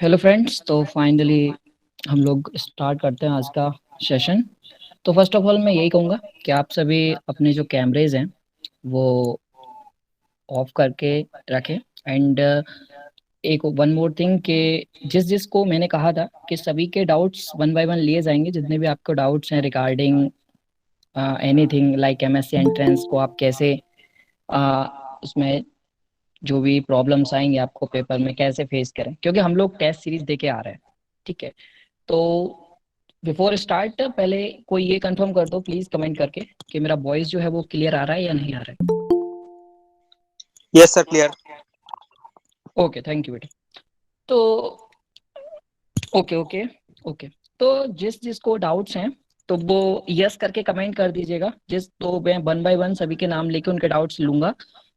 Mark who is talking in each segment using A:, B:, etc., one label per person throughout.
A: Hello friends, तो finally हम लोग स्टार्ट करते हैं आज का सेशन। तो फर्स्ट ऑफ ऑल मैं यही कहूँगा कि आप सभी अपने जो कैमरेज हैं वो ऑफ करके रखें। एंड एक वन मोर थिंग कि जिस जिसको मैंने कहा था कि सभी के डाउट्स वन बाय वन लिए जाएंगे, जितने भी आपको डाउट्स हैं regarding anything like MSc entrance को आप कैसे uh, उसमें जो भी प्रॉब्लम्स आएंगे आपको पेपर में कैसे फेस करें, क्योंकि हम लोग टेस्ट सीरीज दे के आ रहे हैं। ठीक है, तो बिफोर स्टार्ट पहले कोई ये कंफर्म कर दो प्लीज कमेंट करके कि मेरा वॉइस जो है वो क्लियर आ रहा है या नहीं आ रहा
B: Yes, sir, clear.
A: है। ओके, थैंक यू बेटा। तो ओके ओके ओके, तो जिस जिसको डाउट्स हैं तो वो यस करके कमेंट कर दीजिएगा। तो मैं वन बाय वन सभी के नाम लेके उनके डाउट्स लूंगा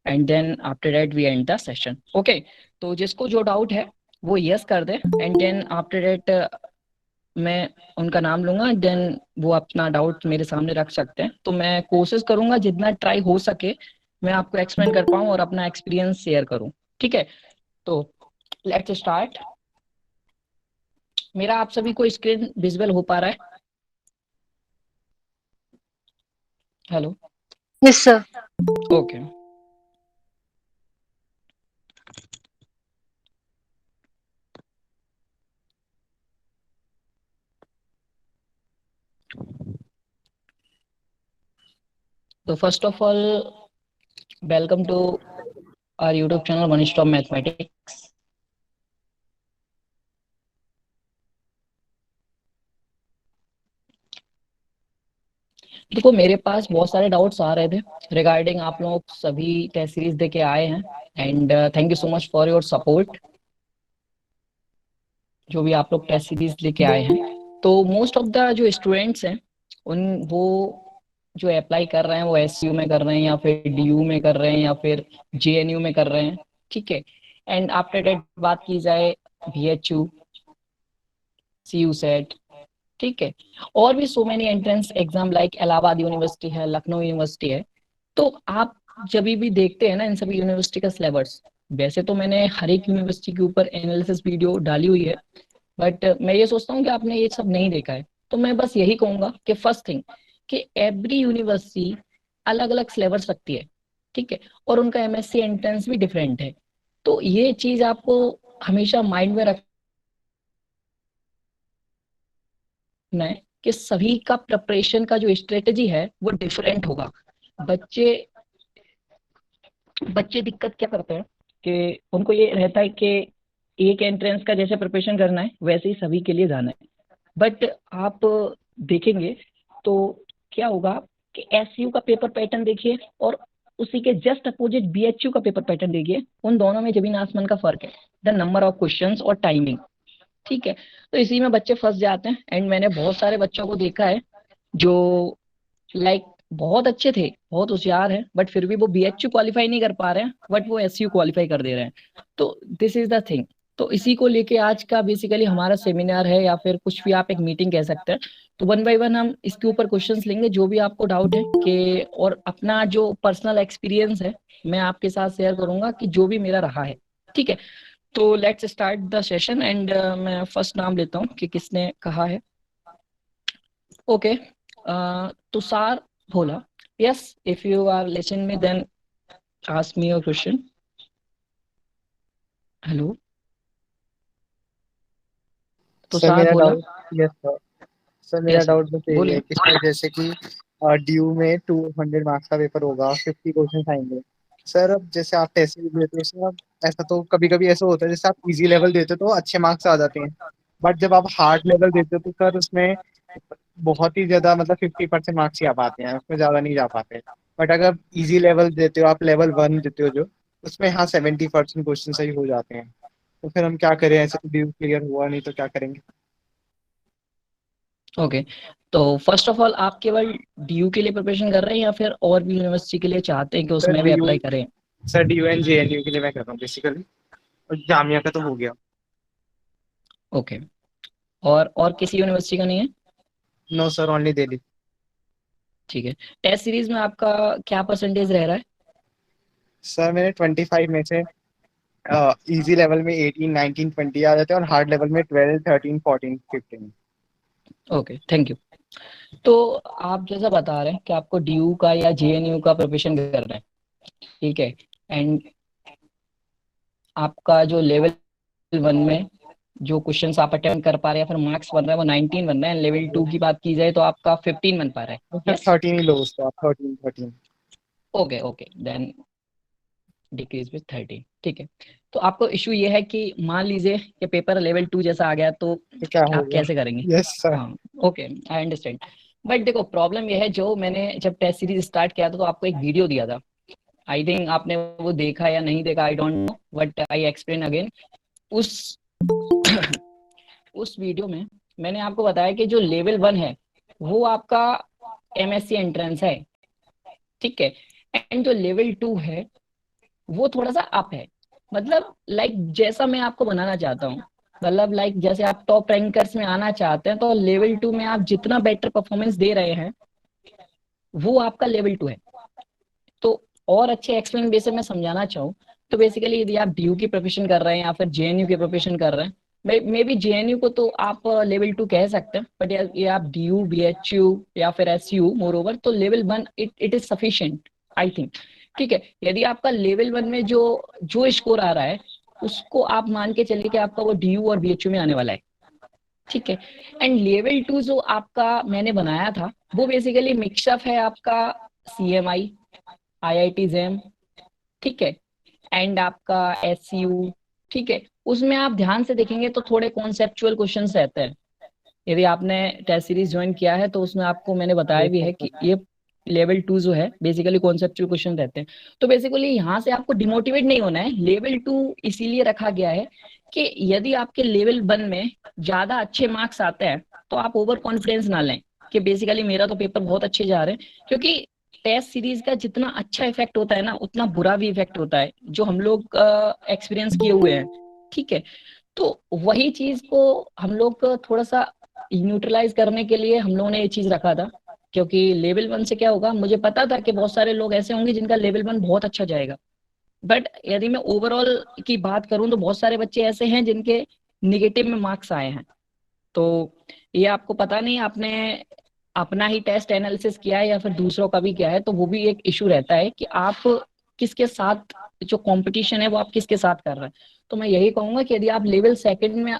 A: and then after that we end the session. Okay, तो जिसको जो डाउट है वो यस कर दे एंड देन आफ्टर दैट मैं उनका नाम लूंगा, देन वो अपना डाउट मेरे सामने रख सकते हैं। तो मैं कोशिश करूंगा जितना ट्राई हो सके मैं आपको एक्सप्लेन कर पाऊँ और अपना एक्सपीरियंस शेयर करूं। ठीक है, तो लेट्स स्टार्ट। मेरा आप सभी को स्क्रीन विजिबल हो पा रहा है? हेलो।
C: Yes, sir.
A: ओके, तो first of all welcome to our YouTube channel one stop mathematics. देखो, मेरे पास बहुत सारे डाउट्स आ रहे थे रिगार्डिंग आप लोग सभी टेस्ट सीरीज दे के आए हैं and thank you so much for your support. जो भी आप लोग टेस्ट सीरीज लेके आए हैं, तो मोस्ट ऑफ द जो स्टूडेंट्स हैं उन वो जो अप्लाई कर रहे हैं वो एसयू में कर रहे हैं या फिर डीयू में कर रहे हैं या फिर जेएनयू में कर रहे हैं। ठीक है, एंड आफ्टर दैट बात की जाए बीएचयू, सीयू सेट, ठीक है, और भी so many entrance exam like Allahabad university है, लखनऊ यूनिवर्सिटी है। तो आप जब भी देखते हैं ना इन सभी यूनिवर्सिटी का सिलेबस, वैसे तो मैंने हर एक यूनिवर्सिटी के ऊपर एनालिसिस वीडियो डाली हुई है, बट मैं ये सोचता हूँ कि आपने ये सब नहीं देखा है। तो मैं बस यही कहूंगा कि फर्स्ट थिंग कि एवरी यूनिवर्सिटी अलग अलग सिलेबस रखती है। ठीक है, और उनका एमएससी एंट्रेंस भी डिफरेंट है। तो ये चीज आपको हमेशा माइंड में रखना है कि सभी का प्रिपरेशन का जो स्ट्रेटेजी है वो डिफरेंट होगा। बच्चे बच्चे दिक्कत क्या करते हैं कि उनको ये रहता है कि एक एंट्रेंस का जैसे प्रिपरेशन करना है वैसे ही सभी के लिए जाना है। बट आप देखेंगे तो क्या होगा कि एसयू का पेपर पैटर्न देखिए और उसी के जस्ट अपोजिट बीएचयू का पेपर पैटर्न देखिए, उन दोनों में जमीन आसमान का फर्क है, द नंबर ऑफ क्वेश्चंस और टाइमिंग। ठीक है, तो इसी में बच्चे फंस जाते हैं एंड मैंने बहुत सारे बच्चों को देखा है जो लाइक बहुत अच्छे थे, बहुत होशियार है, बट फिर भी वो बीएचयू क्वालिफाई नहीं कर पा रहे हैं, बट वो एसयू क्वालिफाई कर दे रहे हैं। तो दिस इज द थिंग। तो इसी को लेके आज का बेसिकली हमारा सेमिनार है या फिर कुछ भी आप एक मीटिंग कह सकते हैं। तो वन बाय वन हम इसके ऊपर क्वेश्चंस लेंगे, जो भी आपको डाउट है कि, और अपना जो पर्सनल एक्सपीरियंस है मैं आपके साथ शेयर करूंगा कि जो भी मेरा रहा है। ठीक है, तो let's start the session and मैं फर्स्ट नाम लेता हूँ कि किसने कहा है। Okay, Tushar Bhola. Yes, if you are listen me then ask me your question. Hello
B: sir
A: Tushar
B: मेरा
A: Bhola.
B: Doubt yes sir sir मेरा
A: यस सर,
B: डाउट बस यही है
A: बोलिए।
B: कि सर जैसे कि ड्यू में 200 मार्क्स का पेपर होगा, 50 क्वेश्चन आएंगे। सर अब जैसे आप टेस्ट भी देते हो सर, अब ऐसा तो कभी कभी ऐसा होता है जैसे आप इजी लेवल देते हो तो अच्छे मार्क्स आ जाते हैं। बट जब आप हार्ड लेवल देते हो तो सर उसमें बहुत ही ज्यादा मतलब 50% मार्क्स ही आ पाते हैं, उसमें ज्यादा नहीं जा पाते। बट अगर इजी लेवल देते हो, आप लेवल 1 देते हो जो, उसमें हाँ 70% क्वेश्चन सही हो जाते हैं। तो फिर हम क्या करें, ऐसे तो ड्यू क्लियर हुआ नहीं तो क्या करेंगे?
A: ओके, तो फर्स्ट ऑफ ऑल आप केवल डीयू के लिए प्रिपरेशन कर रहे हैं या फिर और भी यूनिवर्सिटी के लिए चाहते हैं कि
B: सर
A: उसमें भी
B: डी
A: अप्लाई करें?
B: Sir D N J N U के लिए मैं कर रहा हूँ बेसिकली, और जामिया का तो हो गया।
A: ओके, और किसी यूनिवर्सिटी का नहीं है?
B: No sir, only Delhi.
A: ठीक है, टेस्ट सीरीज में आपका क्या परसेंटेज रह रहा है?
B: सर मेरे 25 में से इजी लेवल में 18, 19, 20 आ जाते हैं और हार्ड लेवल में 12, 13, 14, 15।
A: Okay, thank you. तो आप जैसा बता रहे हैं कि आपको डीयू का या जेएनयू का प्रिपरेशन करना है, ठीक है, एंड आपका जो लेवल 1 में जो क्वेश्चंस आप अटेम्प्ट कर पा रहे हैं या फिर मार्क्स बन रहा है वो 19 बन रहा है, लेवल 2 की बात की जाए तो आपका 15 बन पा रहा है।
B: सर
A: यस,
B: 13 ही लो उसको आप, 13, 13।
A: Okay okay, then decrease with 30, ठीक है। तो आपको इशू ये है कि मान लीजिए कि पेपर लेवल 2 जैसा आ गया तो
B: तो क्या
A: आप
B: होगा?
A: कैसे करेंगे?
B: Yes sir.
A: हाँ, ओके, आई अंडरस्टैंड। बट देखो, प्रॉब्लम ये है, जो मैंने जब टेस्ट सीरीज स्टार्ट किया था तो आपको एक वीडियो दिया था, आई थिंक आपने वो देखा या नहीं देखा, I don't know, but I explain again. उस उस वीडियो में मैंने आपको बताया कि जो लेवल 1 है वो आपका एमएससी एंट्रेंस है, ठीक है, एंड जो लेवल 2 है वो थोड़ा सा अप है। मतलब लाइक जैसा मैं आपको बनाना चाहता हूँ, मतलब लाइक जैसे आप टॉप रैंकर्स में आना चाहते हैं तो लेवल 2 में आप जितना बेटर परफॉर्मेंस दे रहे हैं वो आपका लेवल 2 है। तो और अच्छे एक्सप्लेन बेसिस में समझाना चाहूँ तो बेसिकली यदि आप डीयू की प्रिपरेशन कर रहे हैं या फिर जेएनयू की प्रिपरेशन कर रहे हैं, मे बी जेएनयू को तो आप लेवल 2 कह सकते हैं, बट ये आप डीयू, बीएचयू या फिर एसयू मोर ओवर, तो level 1 it is sufficient, I think, ठीक है। यदि आपका लेवल 1 में जो जो स्कोर आ रहा है उसको आप मान के चलिए कि आपका वो डीयू और बीएचयू में आने वाला है, ठीक है। एंड लेवल 2 जो आपका मैंने बनाया था वो बेसिकली मिक्सअप है आपका सीएमआई, आईआईटी जैम, ठीक है, एंड आपका एसयू, ठीक है। उसमें आप ध्यान से देखेंगे तो थोड़े कॉन्सेप्चुअल क्वेश्चंस रहते हैं। यदि आपने टेस्ट सीरीज ज्वाइन किया है तो उसमें आपको मैंने बताया
B: यस
A: भी
B: सर
A: है
B: सर।
A: कि ये लेवल 2 जो है बेसिकली कॉन्सेप्चुअल क्वेश्चन रहते हैं। तो बेसिकली यहाँ से आपको डिमोटिवेट नहीं होना है, लेवल 2 इसीलिए रखा गया है कि यदि आपके लेवल 1 में ज्यादा अच्छे मार्क्स आते हैं तो आप ओवर कॉन्फिडेंस ना लें कि बेसिकली मेरा तो पेपर बहुत अच्छे जा रहे हैं, क्योंकि टेस्ट सीरीज का जितना अच्छा इफेक्ट होता है ना उतना बुरा भी इफेक्ट होता है, जो हम लोग एक्सपीरियंस किए हुए हैं, ठीक है। तो वही चीज को हम लोग थोड़ा सा न्यूट्रलाइज करने के लिए हम लोगों ने ये चीज रखा था, क्योंकि लेवल 1 से क्या होगा, मुझे पता था कि बहुत सारे लोग ऐसे होंगे जिनका लेवल 1 बहुत अच्छा जाएगा, बट यदि मैं ओवरऑल की बात करूं तो बहुत सारे बच्चे ऐसे हैं जिनके निगेटिव में मार्क्स आए हैं। तो ये आपको पता नहीं आपने अपना ही टेस्ट एनालिसिस किया है या फिर दूसरों का भी किया है, तो वो भी एक इशू रहता है कि आप किसके साथ, जो कंपटीशन है वो आप किसके साथ कर रहे हैं। तो मैं यही कहूंगा कि यदि आप लेवल 2 में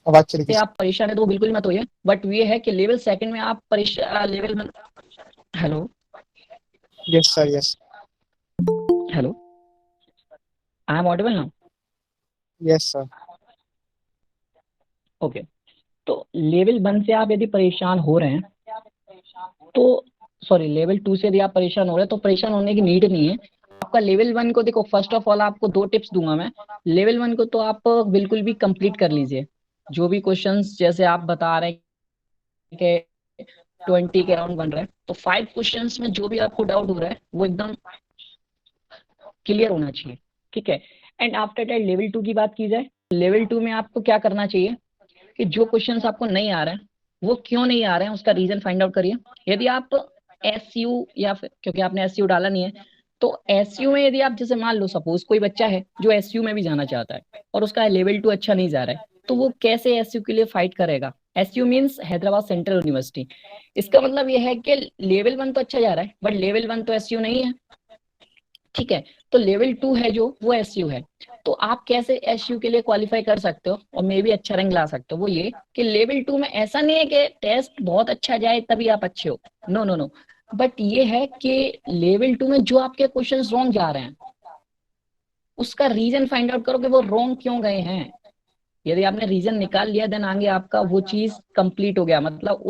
B: आवाज चली गई
A: से आप परेशान है तो वो बिल्कुल मत होइए, बट ये है कि लेवल 2 में आप परेशान, लेवल में, hello,
B: sir. Yes sir yes.
A: Hello, I am audible now?
B: Yes sir.
A: Okay. तो लेवल 1 से आप यदि परेशान हो रहे हैं तो, सॉरी, लेवल 2 से यदि आप परेशान हो रहे हैं तो परेशान होने की नीड नहीं है। आपका लेवल 1 को देखो, फर्स्ट ऑफ ऑल आपको 2 टिप्स दूंगा मैं। लेवल 1 को तो आप बिल्कुल भी कंप्लीट कर लीजिए, जो भी क्वेश्चंस जैसे आप बता रहे हैं कि 20 के अराउंड बन रहे हैं, तो 5 क्वेश्चंस में जो भी आपको डाउट हो रहा है वो एकदम क्लियर होना चाहिए, ठीक है। एंड आफ्टर दैट लेवल 2 की बात की जाए, लेवल 2 में आपको क्या करना चाहिए कि जो क्वेश्चंस आपको नहीं आ रहे हैं वो क्यों नहीं आ रहे हैं उसका रीजन फाइंड आउट करिए। यदि आप एसयू या फिर, क्योंकि आपने एसयू डाला नहीं है, तो एसयू में यदि आप, जैसे मान लो सपोज कोई बच्चा है जो एसयू में भी जाना चाहता है और उसका लेवल 2 अच्छा नहीं जा रहा है, तो वो कैसे एसयू के लिए फाइट करेगा? SU means Hyderabad central university. इसका मतलब यह है कि लेवल 1 तो अच्छा जा रहा है बट लेवल 1 तो एसयू नहीं है, ठीक है। तो लेवल 2 है जो वो एसयू है। तो आप कैसे एसयू के लिए क्वालिफाई कर सकते हो और मे भी अच्छा रैंक ला सकते हो, वो ये कि लेवल 2 में ऐसा नहीं है कि टेस्ट बहुत अच्छा जाए तभी आप अच्छे हो, नो नो नो, बट ये है कि लेवल 2 में जो आपके क्वेश्चन रॉन्ग जा रहे हैं उसका रीजन फाइंड आउट करो कि वो रॉन्ग क्यों गए हैं। यदि आपने रीजन निकाल लिया देन आगे आपका वो चीज कंप्लीट हो गया, मतलब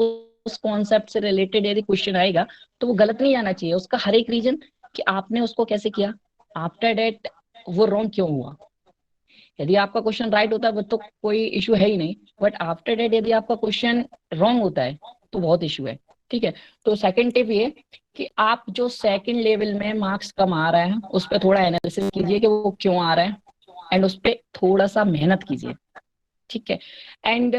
A: उस कॉन्सेप्ट से रिलेटेड यदि क्वेश्चन आएगा तो वो गलत नहीं आना चाहिए, उसका हर एक रीजन कि आपने उसको कैसे किया, आफ्टर डेट वो रॉन्ग क्यों हुआ। यदि आपका क्वेश्चन राइट होता है वो तो कोई इशू है ही नहीं, बट आफ्टर डेट यदि आपका क्वेश्चन रॉन्ग होता है तो बहुत इशू है, ठीक है। तो सेकंड टिप ये कि आप जो सेकंड लेवल में मार्क्स कम आ रहे हैं उस पर थोड़ा एनालिसिस कीजिए कि वो क्यों आ रहा है, एंड उस पर थोड़ा सा मेहनत कीजिए, ठीक है। एंड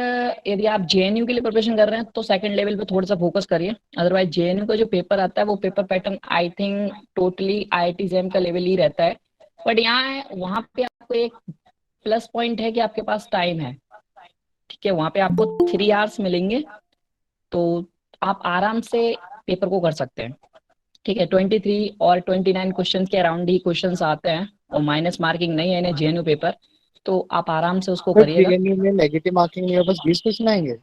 A: यदि आप जेएनयू के लिए प्रिपरेशन कर रहे हैं तो सेकंड लेवल पे थोड़ा सा फोकस करिए। अदरवाइज जेएनयू का जो पेपर आता है वो paper pattern I think totally IIT jam का लेवल ही रहता है। बट यहाँ वहां पे आपको एक प्लस पॉइंट है कि आपके पास टाइम है। ठीक है, वहां पे आपको 3 आवर्स मिलेंगे, तो आप आराम से पेपर को कर सकते हैं। ठीक है, 23 और 29 क्वेश्चन के अराउंड ही क्वेश्चन आते हैं, और माइनस मार्किंग नहीं है इन्हें जेएनयू पेपर, तो आप आराम से उसको
B: तो
A: करिएगा।
B: जेएनयू में नेगेटिव मार्किंग नहीं है, बस 20 क्वेश्चन आएंगे?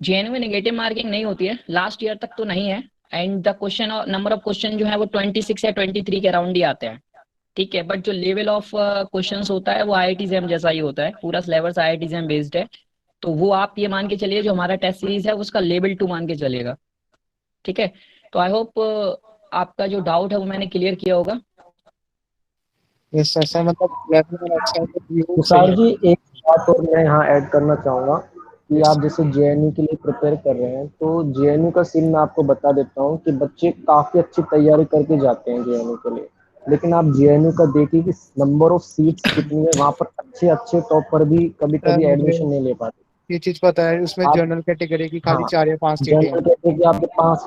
A: जेएनयू में नेगेटिव मार्किंग नहीं होती है, लास्ट ईयर तक तो नहीं है। एंड द क्वेश्चन और नंबर ऑफ क्वेश्चन जो है वो 26 या 23 के अराउंड ही आते हैं। ठीक है, बट जो लेवल ऑफ क्वेश्चंस होता है वो आईआईटी जैम जैसा ही होता है, पूरा सिलेबस आईआईटी जैम बेस्ड है। तो वो आप ये मान के चलिए जो हमारा टेस्ट सीरीज है उसका लेवल 2 मान के चलेगा। ठीक है, तो आई होप आपका जो डाउट है वो मैंने क्लियर किया होगा।
B: यस सर, सर मतलब 11 में अच्छा है तो DU सही
C: तुषार
B: है।
C: जी, एक बात और मैं यहाँ ऐड करना चाहूँगा कि
B: यस।
C: आप जैसे जेएनयू के लिए प्रिपेयर कर रहे हैं, तो जेएनयू का सीन मैं आपको बता देता हूँ कि बच्चे काफ़ी अच्छी तैयारी करके जाते हैं जेएनयू के लिए। लेकिन आप जेएनयू का देखिए कि नंबर ऑफ सीट्स कितनी है, वहाँ पर अच्छे अच्छे टॉपर भी कभी
B: सर
C: कभी
B: मुझे
C: एडमिशन नहीं ले पाते।
B: ये चीज पता है, उसमें
C: आप,
B: जनरल कैटेगरी की खाली
C: हाँ,
B: 4 या 5 सीटें हैं।
C: जनरल कैटेगरी आपके पास,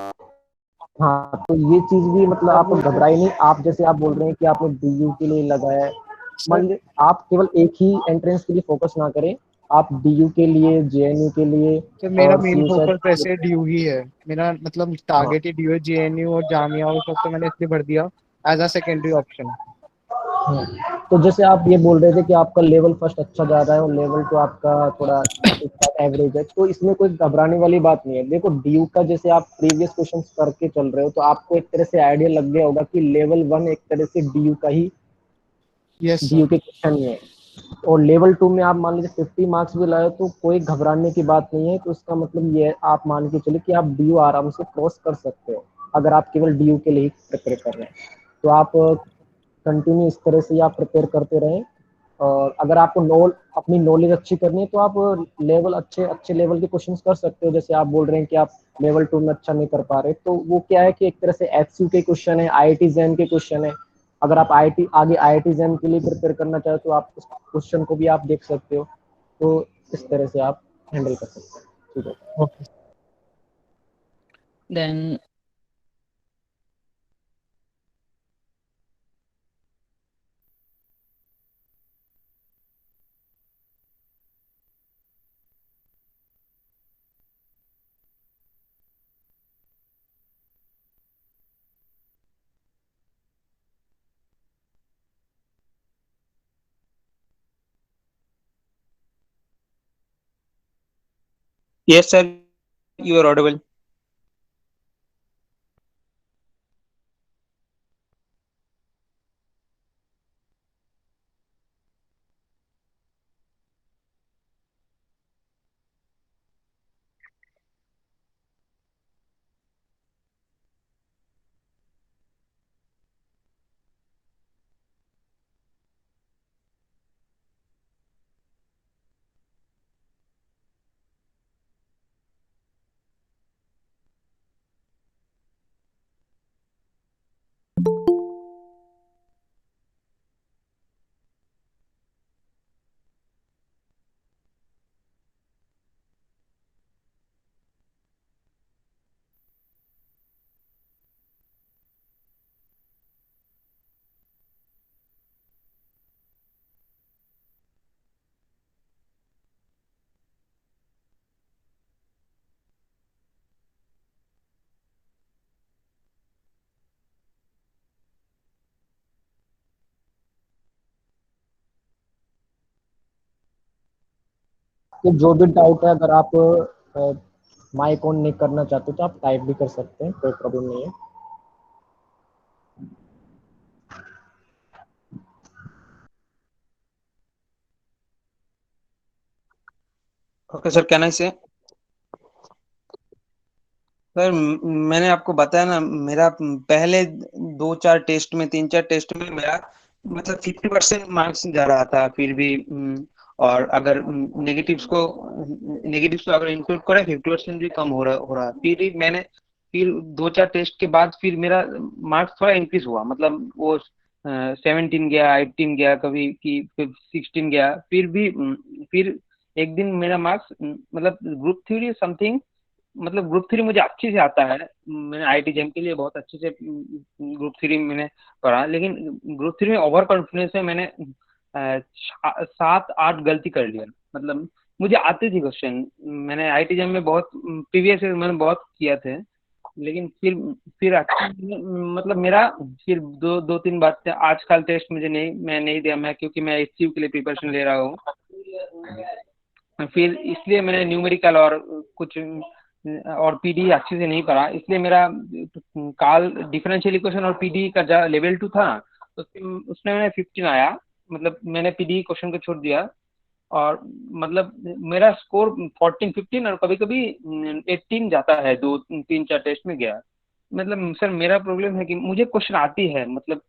C: हाँ, तो ये चीज भी मतलब
B: सर
C: आप
B: वो तो
C: घबराए नहीं। आप जैसे आप बोल रहे हैं कि आपने डीयू के लिए लगाया है,
B: सर,
C: मान लीजिए आप केवल एक ही एंट्रेंस के लिए फोकस ना करें, आप डीयू के लिए, जेएनयू के लिए
B: सर मेरा
C: और
B: मेन
C: सीयूसेट
B: फोकस
C: के
B: वैसे
C: लिए।
B: DU ही है। मेरा मतलब
C: हाँ,
B: टारगेट ही DU है, JNU और जामिया और सब तो मैंने इसलिए भर दिया एज अ सेकेंडरी ऑप्शन।
C: तो जैसे आप ये बोल रहे थे कि आपका लेवल फर्स्ट अच्छा जा रहा है और लेवल तो आपका थोड़ा ठीक ठाक एवरेज है, तो इसमें कोई घबराने वाली बात नहीं है। देखो डीयू का जैसे आप प्रीवियस क्वेश्चंस करके चल रहे हो, तो आपको एक तरह से आइडिया लग गया होगा कि लेवल 1 एक तरह से डीयू का ही,
B: यस सर।
C: डीयू के क्वेश्चन ही है। और लेवल 2 में आप मान लीजिए 50 मार्क्स भी लाए तो कोई घबराने की बात नहीं है। तो इसका मतलब ये है, आप मान के चलिए कि आप डीयू आराम से क्रॉस कर सकते हो अगर आप केवल डीयू के लिए ही प्रिपेयर कर रहे हैं। तो आप कंटिन्यू इस तरह से आप प्रिपेयर करते रहें। और अगर आपको अपनी नॉलेज अच्छी करनी है तो आप लेवल अच्छे अच्छे लेवल के क्वेश्चंस कर सकते हो। जैसे आप बोल रहे हैं कि आप लेवल 2 में अच्छा नहीं कर पा रहे, तो वो क्या है कि एक तरह से एचयू के क्वेश्चन है, आईआईटी जैम के क्वेश्चन है। अगर आप आईआईटी जैम के लिए प्रिपेयर करना चाहो तो आप उस क्वेश्चन को भी आप देख सकते हो। तो इस तरह से आप हैंडल कर सकते हैं। ठीक है।
B: Okay.
A: Then
D: Yes, sir, you are audible.
C: तो जो भी डाउट है, अगर आप माइक ऑन नहीं करना चाहते तो आप टाइप भी कर सकते हैं, कोई प्रॉब्लम नहीं है।
D: Okay, sir, can I say? Sir मैंने आपको बताया ना, मेरा पहले 2-4 टेस्ट में, 3-4 टेस्ट में मेरा मतलब 50% मार्क्स जा रहा था, फिर भी और अगर नेगेटिव्स को अगर इंक्लूड करें 50% भी कम हो रहा। फिर भी मैंने फिर 2-4 टेस्ट के बाद फिर मेरा मार्क्स थोड़ा इंक्रीज हुआ, मतलब वो 17 गया, 18 गया, कभी कि 16 गया, फिर भी फिर एक दिन मेरा मार्क्स मतलब ग्रुप थ्री समथिंग, मतलब ग्रुप थ्री मुझे अच्छे से आता है, मैंने आईआईटी जेम के लिए बहुत अच्छे से ग्रुप थ्री मैंने पढ़ा, लेकिन ग्रुप थ्री में ओवर कॉन्फिडेंस में मैंने 7-8 गलती कर लिया। मतलब मुझे आती थी क्वेश्चन, मैंने आईआईटी जेम में बहुत प्रीवियस मैंने बहुत किया थे, लेकिन फिर actually मतलब मेरा फिर दो तीन बात थे, आजकल टेस्ट मुझे नहीं, मैं नहीं दिया मैं, क्योंकि मैं एचसीयू के लिए प्रिपरेशन ले रहा हूँ, फिर इसलिए मैंने न्यूमेरिकल और कुछ और पीडी अच्छे से नहीं पढ़ा, इसलिए मेरा काल डिफरेंशियल इक्वेशन और पीडी का जो लेवल 2 था, उसमें मैंने 15 आया, मतलब मैंने पीडी क्वेश्चन को छोड़ दिया, और मतलब मेरा स्कोर 14-15 और कभी कभी 18 जाता है, 2-3-4 टेस्ट में गया। मतलब सर मेरा प्रॉब्लम है कि मुझे क्वेश्चन आती है, मतलब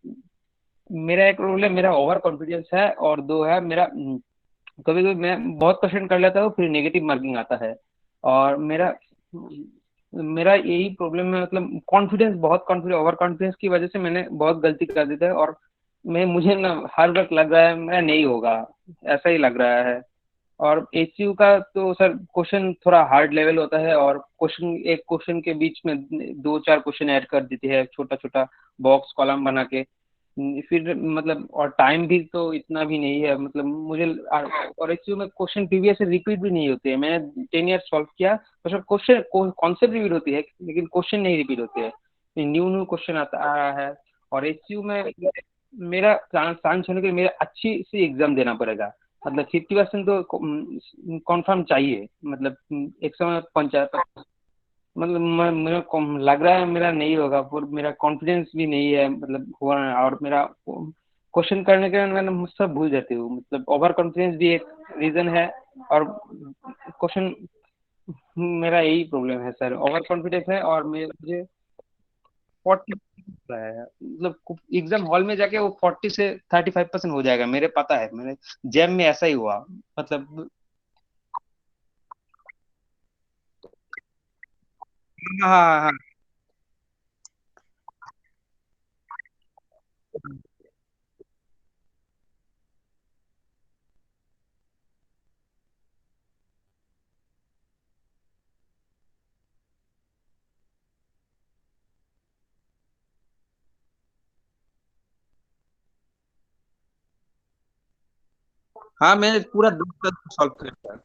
D: मेरा एक प्रॉब्लम मेरा ओवर कॉन्फिडेंस है, और दो है मेरा कभी कभी मैं बहुत क्वेश्चन कर लेता हूँ फिर नेगेटिव मार्किंग आता है, और मेरा मेरा यही प्रॉब्लम है, मतलब कॉन्फिडेंस, बहुत कॉन्फिडेंस, ओवर कॉन्फिडेंस की वजह से मैंने बहुत गलती कर देता है, और मैं मुझे ना हर वक्त लग रहा है मेरा नहीं होगा, ऐसा ही लग रहा है। और एचयू का तो सर क्वेश्चन थोड़ा हार्ड लेवल होता है, और क्वेश्चन एक क्वेश्चन के बीच में 2-4 क्वेश्चन ऐड कर देती है, छोटा छोटा बॉक्स कॉलम बना के, फिर मतलब और टाइम भी तो इतना भी नहीं है, मतलब मुझे और एचयू में क्वेश्चन प्रीवियस से रिपीट भी नहीं होते हैं, मैंने 10 ईयर सॉल्व किया तो सब क्वेश्चन कॉन्सेप्ट रिपीट होती है, लेकिन क्वेश्चन नहीं रिपीट होते हैं, न्यू न्यू क्वेश्चन आता आ रहा है। और एचयू में मेरा चांस होने के लिए मेरा अच्छी से एग्जाम देना पड़ेगा, मतलब 50% तो कॉन्फर्म चाहिए, मतलब एक समय पंचायत, मतलब लग रहा है मेरा नहीं होगा, पर मेरा कॉन्फिडेंस भी नहीं है, मतलब हुआ है, और मेरा क्वेश्चन करने के बाद मैं सब भूल जाती हूँ, मतलब ओवर कॉन्फिडेंस भी एक रीजन है, और क्वेश्चन, मेरा यही प्रॉब्लम है सर, ओवर कॉन्फिडेंस है, और मुझे 40 रहा है, मतलब एग्जाम हॉल में जाके वो 40 से 35% हो जाएगा, मेरे पता है, मेरे जैम में ऐसा ही हुआ, मतलब हाँ हाँ हाँ। हाँ मैंने पूरा 2 तक सॉल्व किया।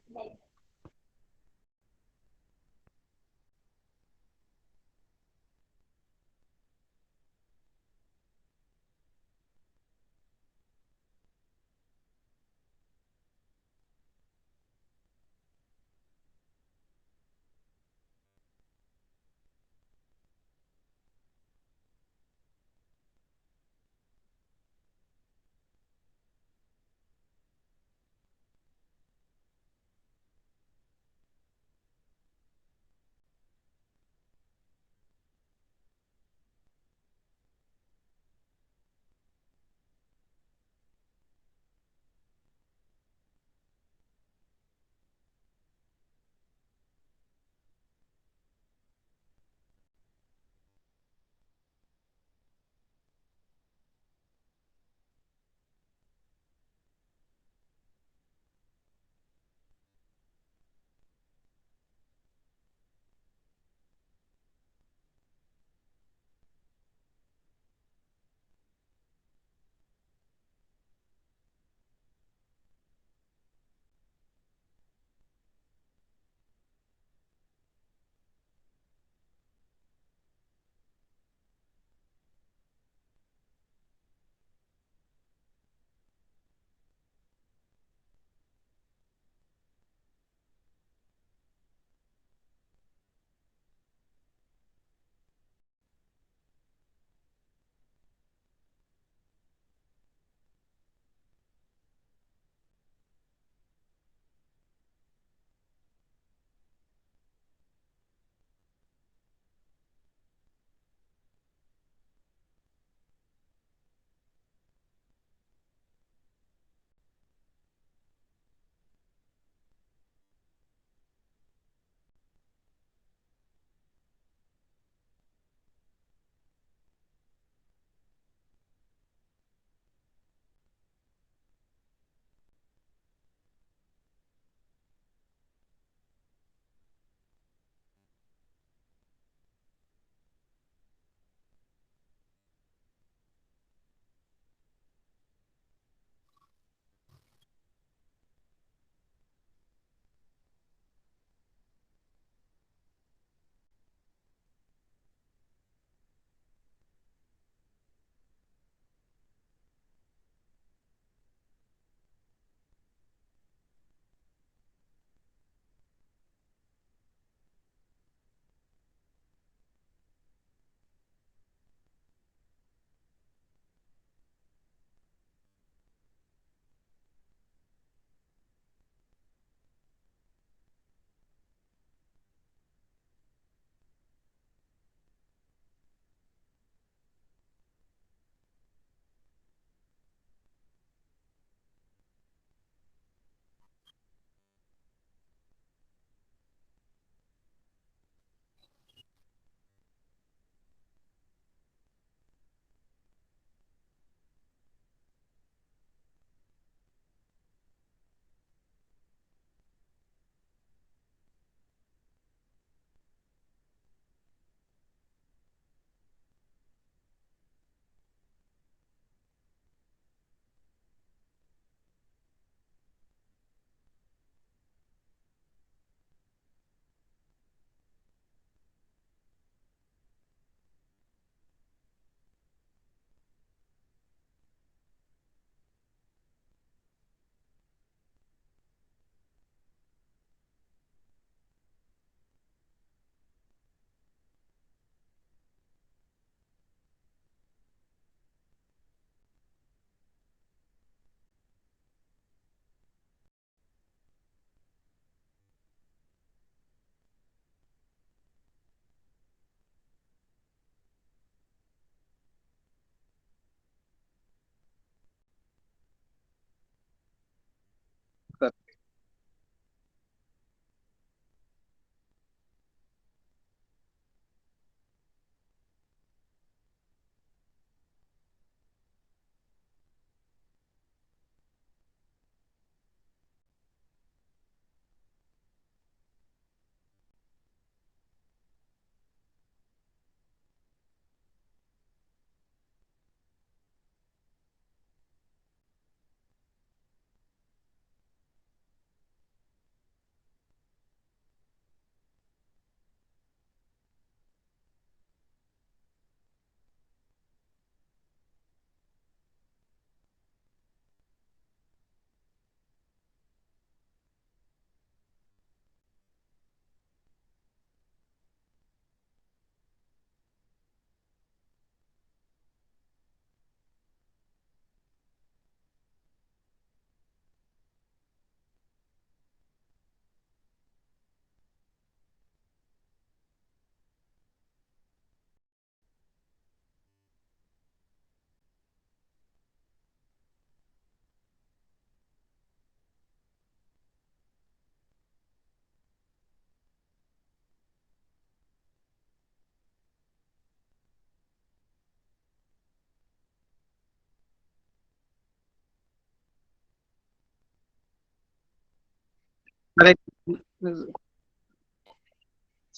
D: अरे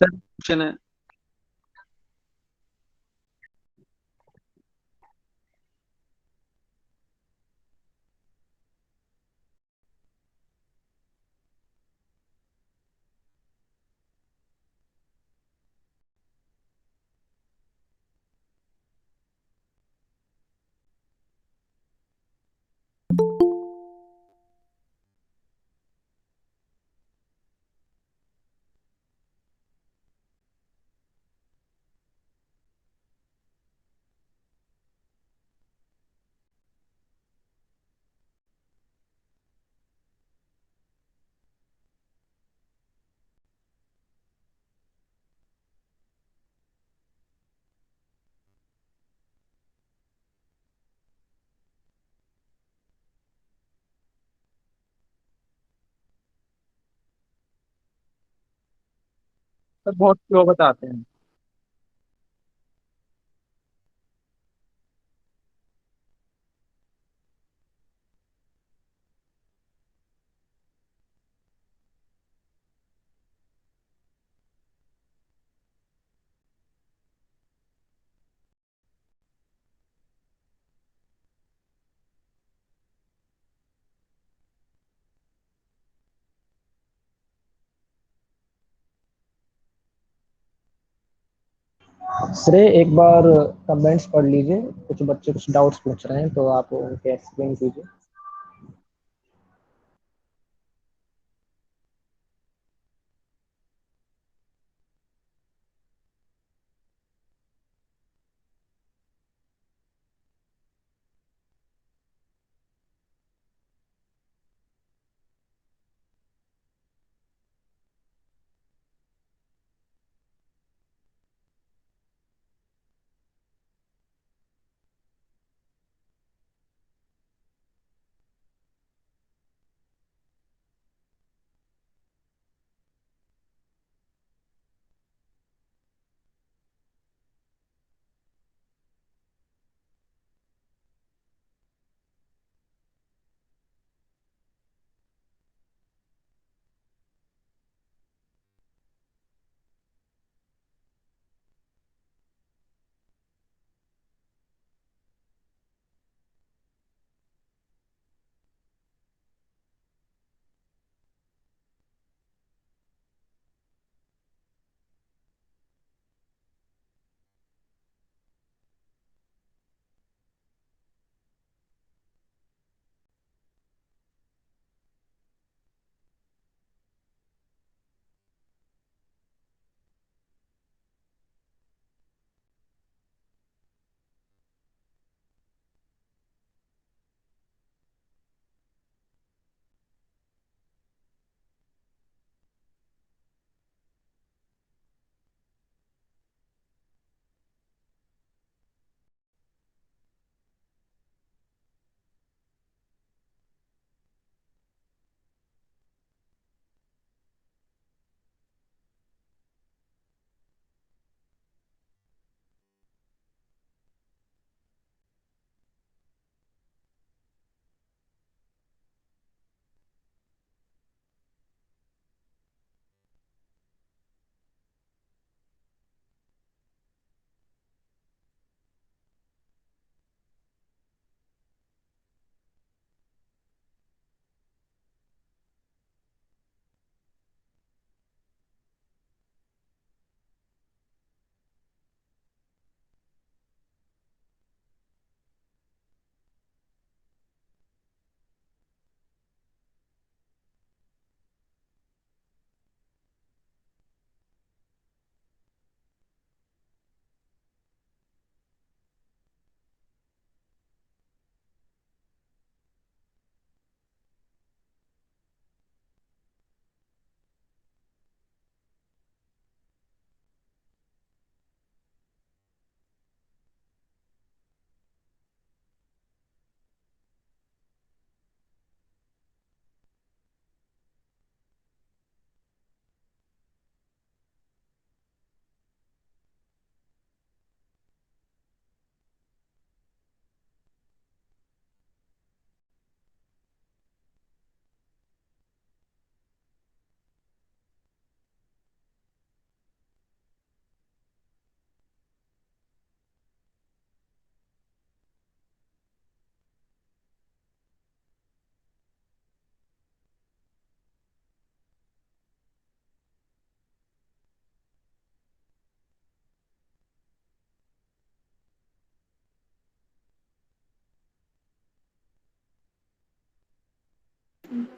D: सर क्वेश्चन है।
B: सर बहुत स्लो बताते हैं।
C: श्रेय एक बार कमेंट्स पढ़ लीजिए, कुछ बच्चे कुछ डाउट्स पूछ रहे हैं तो आप उनके एक्सप्लेन कीजिए।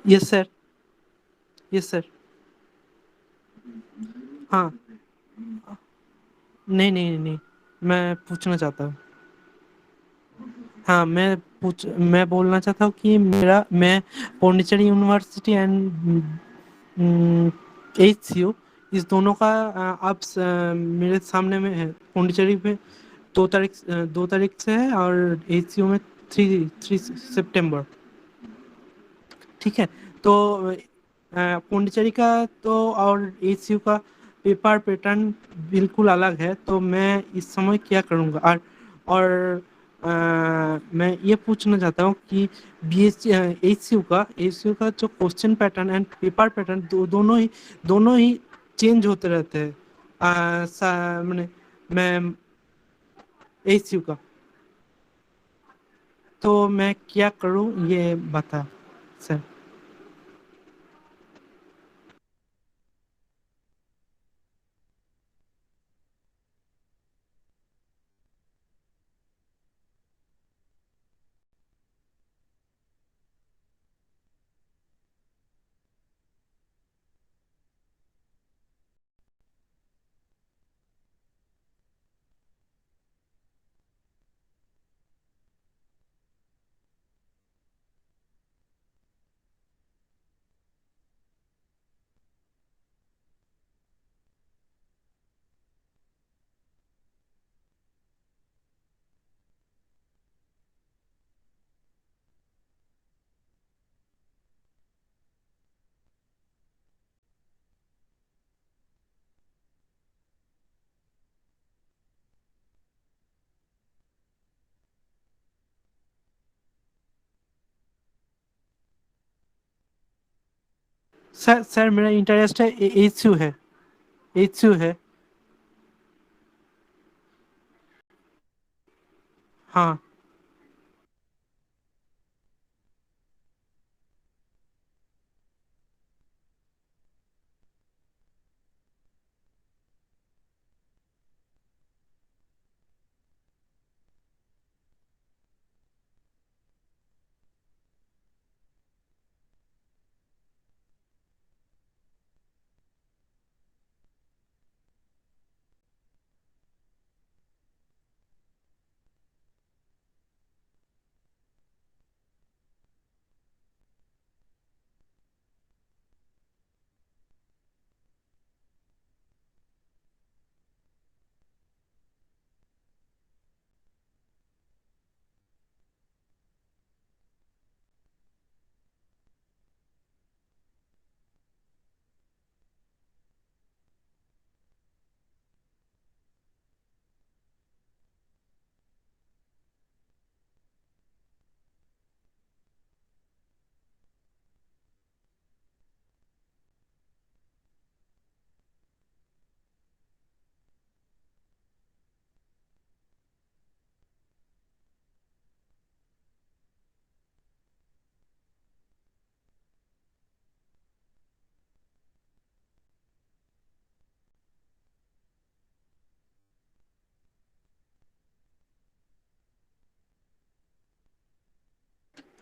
E: Yes sir, yes sir. हाँ, नहीं नहीं नहीं नहीं, मैं पूछना चाहता हूँ। हाँ, मैं बोलना चाहता हूँ कि मैं पौंडीचेरी यूनिवर्सिटी एंड एचसीयू, इस दोनों का मेरे सामने में है। पौंडीचेरी में 2 तारीख से है और एचसीयू में 3 सितंबर। ठीक है, तो पौंडीचेरी का तो और एचसीयू का पेपर पैटर्न बिल्कुल अलग है, तो मैं इस समय क्या करूँगा? और मैं ये पूछना चाहता हूँ कि बीएससी एचसीयू का जो question pattern and paper pattern दोनों ही चेंज होते रहते हैं। मैंने मैं एचसीयू का, तो मैं क्या करूँ ये बता सर। सर मेरा इंटरेस्ट है एचयू है, एचयू है। हाँ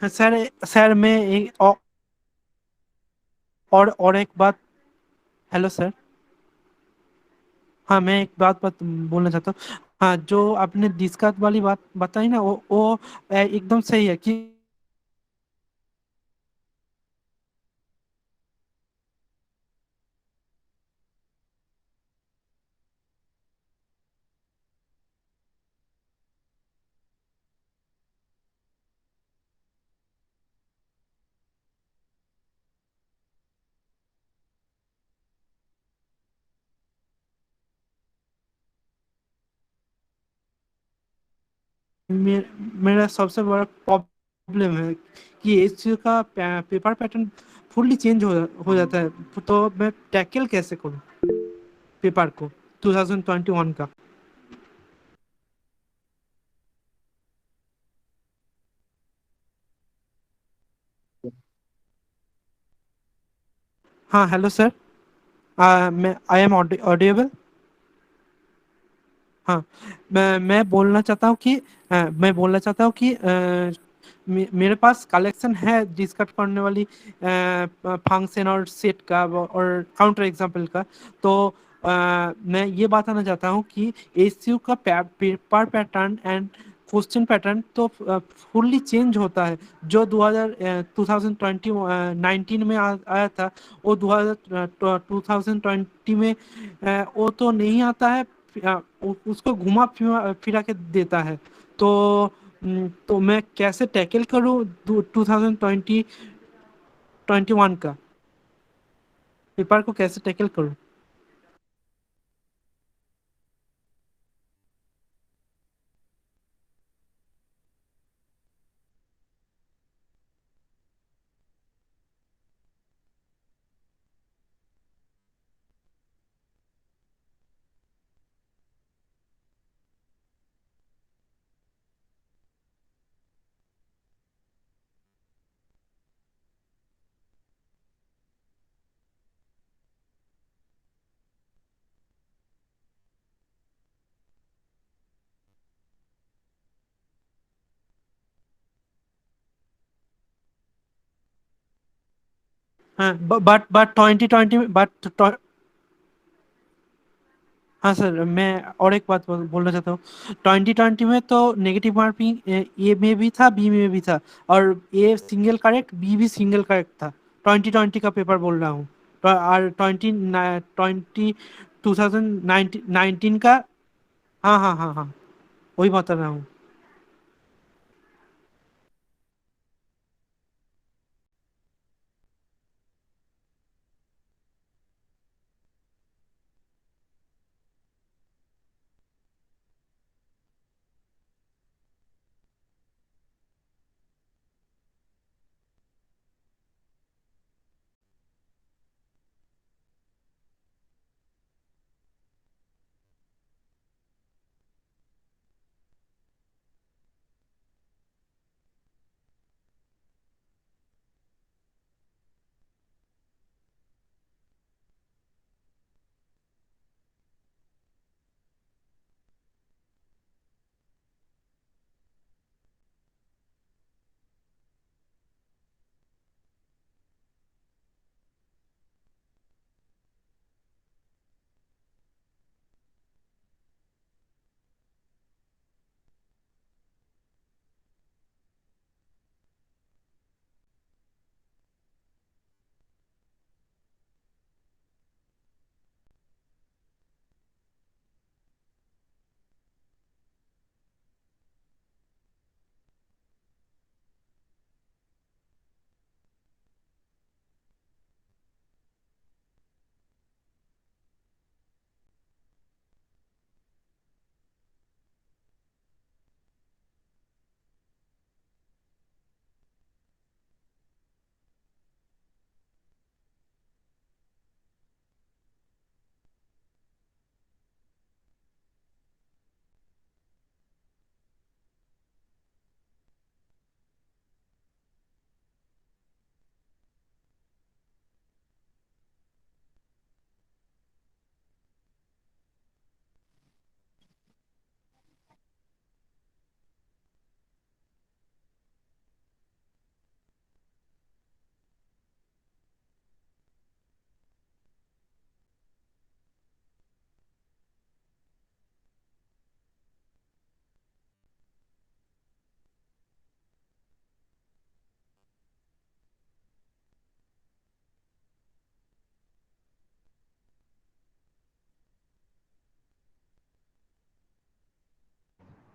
E: सर, मैं एक और एक बात। Hello sir. हाँ, मैं एक बात बोलना चाहता हूँ। हाँ, जो आपने दिक्कत वाली बात बताई ना, वो एकदम सही है कि मेरा सबसे बड़ा प्रॉब्लम है कि इस चीज़ का पेपर पैटर्न फुल्ली चेंज हो जाता है, तो मैं टैकल कैसे करूँ पेपर को 2021 का? हाँ, हेलो सर। मैं आई एम ऑडिएबल। हाँ, मैं बोलना चाहता हूँ कि मेरे पास कलेक्शन है डिस्कट करने वाली फंक्शन और सेट का और काउंटर एग्जाम्पल का। तो मैं ये बताना चाहता हूँ कि एसयू का paper pattern and question pattern तो फुल्ली चेंज होता है। जो 2019 में आया था, वो 2020 में वो तो नहीं आता है, उसको घुमा फिरा के देता है। तो तो मैं कैसे टैकल करूँ 2021 का पेपर को कैसे टैकल करूँ? हाँ, बट 2020 में हाँ सर, मैं और एक बात बोलना चाहता हूँ। 2020 में तो नेगेटिव मार्किंग ए में भी था, बी में भी था, और ए सिंगल करेक्ट, बी भी सिंगल करेक्ट था। 2020 का पेपर बोल रहा हूँ। और 2019 का। हाँ हाँ हाँ हाँ, वही बता रहा हूँ।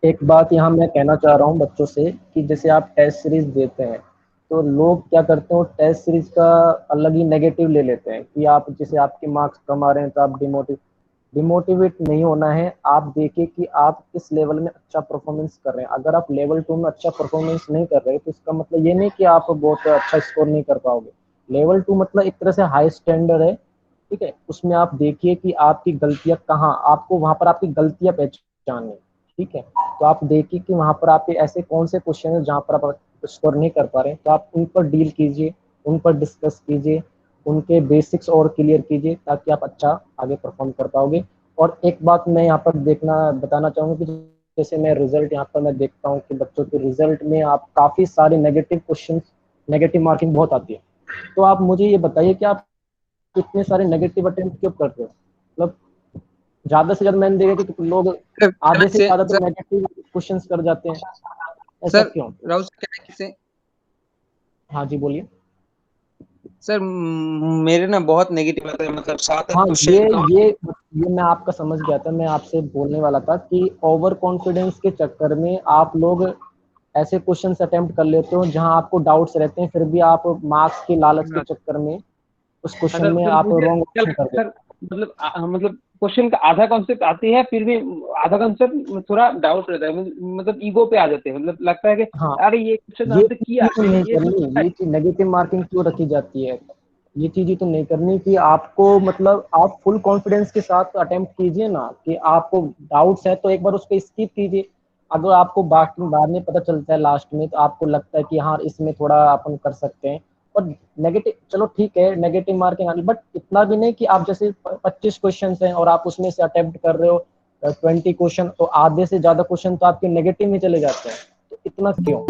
C: एक बात यहाँ मैं कहना चाह रहा हूँ बच्चों से कि जैसे आप टेस्ट सीरीज देते हैं, तो लोग क्या करते हैं, टेस्ट सीरीज का अलग ही नेगेटिव ले लेते हैं कि आप जैसे आपके मार्क्स कम आ रहे हैं तो आप डिमोटिवेट नहीं होना है। आप देखिए कि आप किस लेवल में अच्छा परफॉर्मेंस कर रहे हैं। अगर आप लेवल 2 में अच्छा परफॉर्मेंस नहीं कर रहे तो इसका मतलब ये नहीं कि आप बहुत अच्छा स्कोर नहीं कर पाओगे। लेवल 2 मतलब एक तरह से हाई स्टैंडर्ड है, ठीक है। उसमें आप देखिए कि आपकी गलतियां कहाँ, आपको वहां पर आपकी गलतियां पहचाननी, ठीक है। तो आप देखिए कि वहां पर आपके ऐसे कौन से क्वेश्चन है जहां पर आप स्कोर नहीं कर पा रहे हैं, तो आप उन पर डील कीजिए, उन पर डिस्कस कीजिए, उनके बेसिक्स और क्लियर कीजिए ताकि आप अच्छा आगे परफॉर्म कर पाओगे। और एक बात मैं यहाँ पर देखना बताना चाहूंगा कि जैसे मैं रिजल्ट यहाँ पर मैं देखता हूँ कि बच्चों के रिजल्ट में आप काफ़ी सारे नेगेटिव क्वेश्चन, नेगेटिव मार्किंग बहुत आती है। तो आप मुझे ये बताइए कि आप इतने सारे नेगेटिव अटेम्प्ट क्यों कर रहे हो? मतलब ज़्यादा से ज़्यादा मैंने देखा कि लोग
D: सर
C: आधे से ज़्यादा तो
D: सर
C: नेगेटिव क्वेश्चंस कर जाते हैं, ऐसा
D: सर
C: क्यों?
D: राहुल सर कहना है कि
C: हाँ जी, बोलिए।
D: सर मेरे ना बहुत नेगेटिव आते हैं, मतलब 7-8
C: हाँ,
D: क्वेश्चन का।
C: ये मैं आपका समझ गया था। मैं आपसे बोलने वाला था कि ओवर कॉन्फिडेंस के चक्कर में आप लोग ऐसे क्वेश्चंस अटेम्प्ट कर लेते हो जहां आपको डाउट्स रहते हैं, फिर भी आप मार्क्स के लालच के चक्कर में उस क्वेश्चन
D: अगर
C: में
D: सर
C: आप
D: मुझे
C: रॉन्ग
D: क्या
C: ऑप्शन कर
D: लगता
C: देते
D: है सर, मतलब क्वेश्चन का आधा कॉन्सेप्ट आती है, फिर भी आधा कॉन्सेप्ट थोड़ा डाउट रहता है, मतलब ईगो पे आ जाते हैं, मतलब लगता है कि
C: हो। हाँ,
D: अरे ये क्वेश्चन
C: ये
D: हमसे किया
C: चीज़ तो
D: है,
C: नहीं
D: ये तो
C: करनी,
D: किया
C: ये चीज़ नेगेटिव मार्किंग क्यों रखी जाती है? ये चीज़ ही तो नहीं करनी कि आपको, मतलब आप फुल कॉन्फिडेंस के साथ अटेम्प्ट कीजिए ना, कि आपको डाउट्स है तो एक बार उसको स्किप कीजिए। अगर आपको बाकी बाद में पता चलता है लास्ट में, तो आपको लगता है कि हाँ इसमें थोड़ा अपन कर सकते हैं, और नेगेटिव, चलो ठीक है नेगेटिव मार्किंग आनी, बट इतना भी नहीं कि आप जैसे 25 क्वेश्चन हैं और आप उसमें से अटेम्प्ट कर रहे हो 20 क्वेश्चन, तो आधे से ज़्यादा क्वेश्चन तो आपके नेगेटिव में चले जाते हैं। तो इतना क्यों?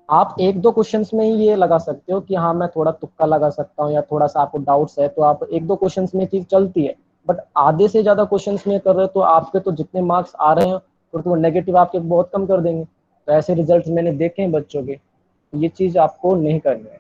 C: आप एक दो क्वेश्चंस में ही ये लगा सकते हो कि हाँ मैं थोड़ा तुक्का लगा सकता हूँ, या थोड़ा सा आपको डाउट्स है तो आप एक दो क्वेश्चंस में चीज चलती है, बट आधे से ज्यादा क्वेश्चंस में कर रहे हो तो आपके तो जितने मार्क्स आ रहे हैं तो वो नेगेटिव आपके बहुत कम कर देंगे। तो ऐसे रिजल्ट मैंने देखे हैं बच्चों के, ये चीज आपको नहीं करनी है।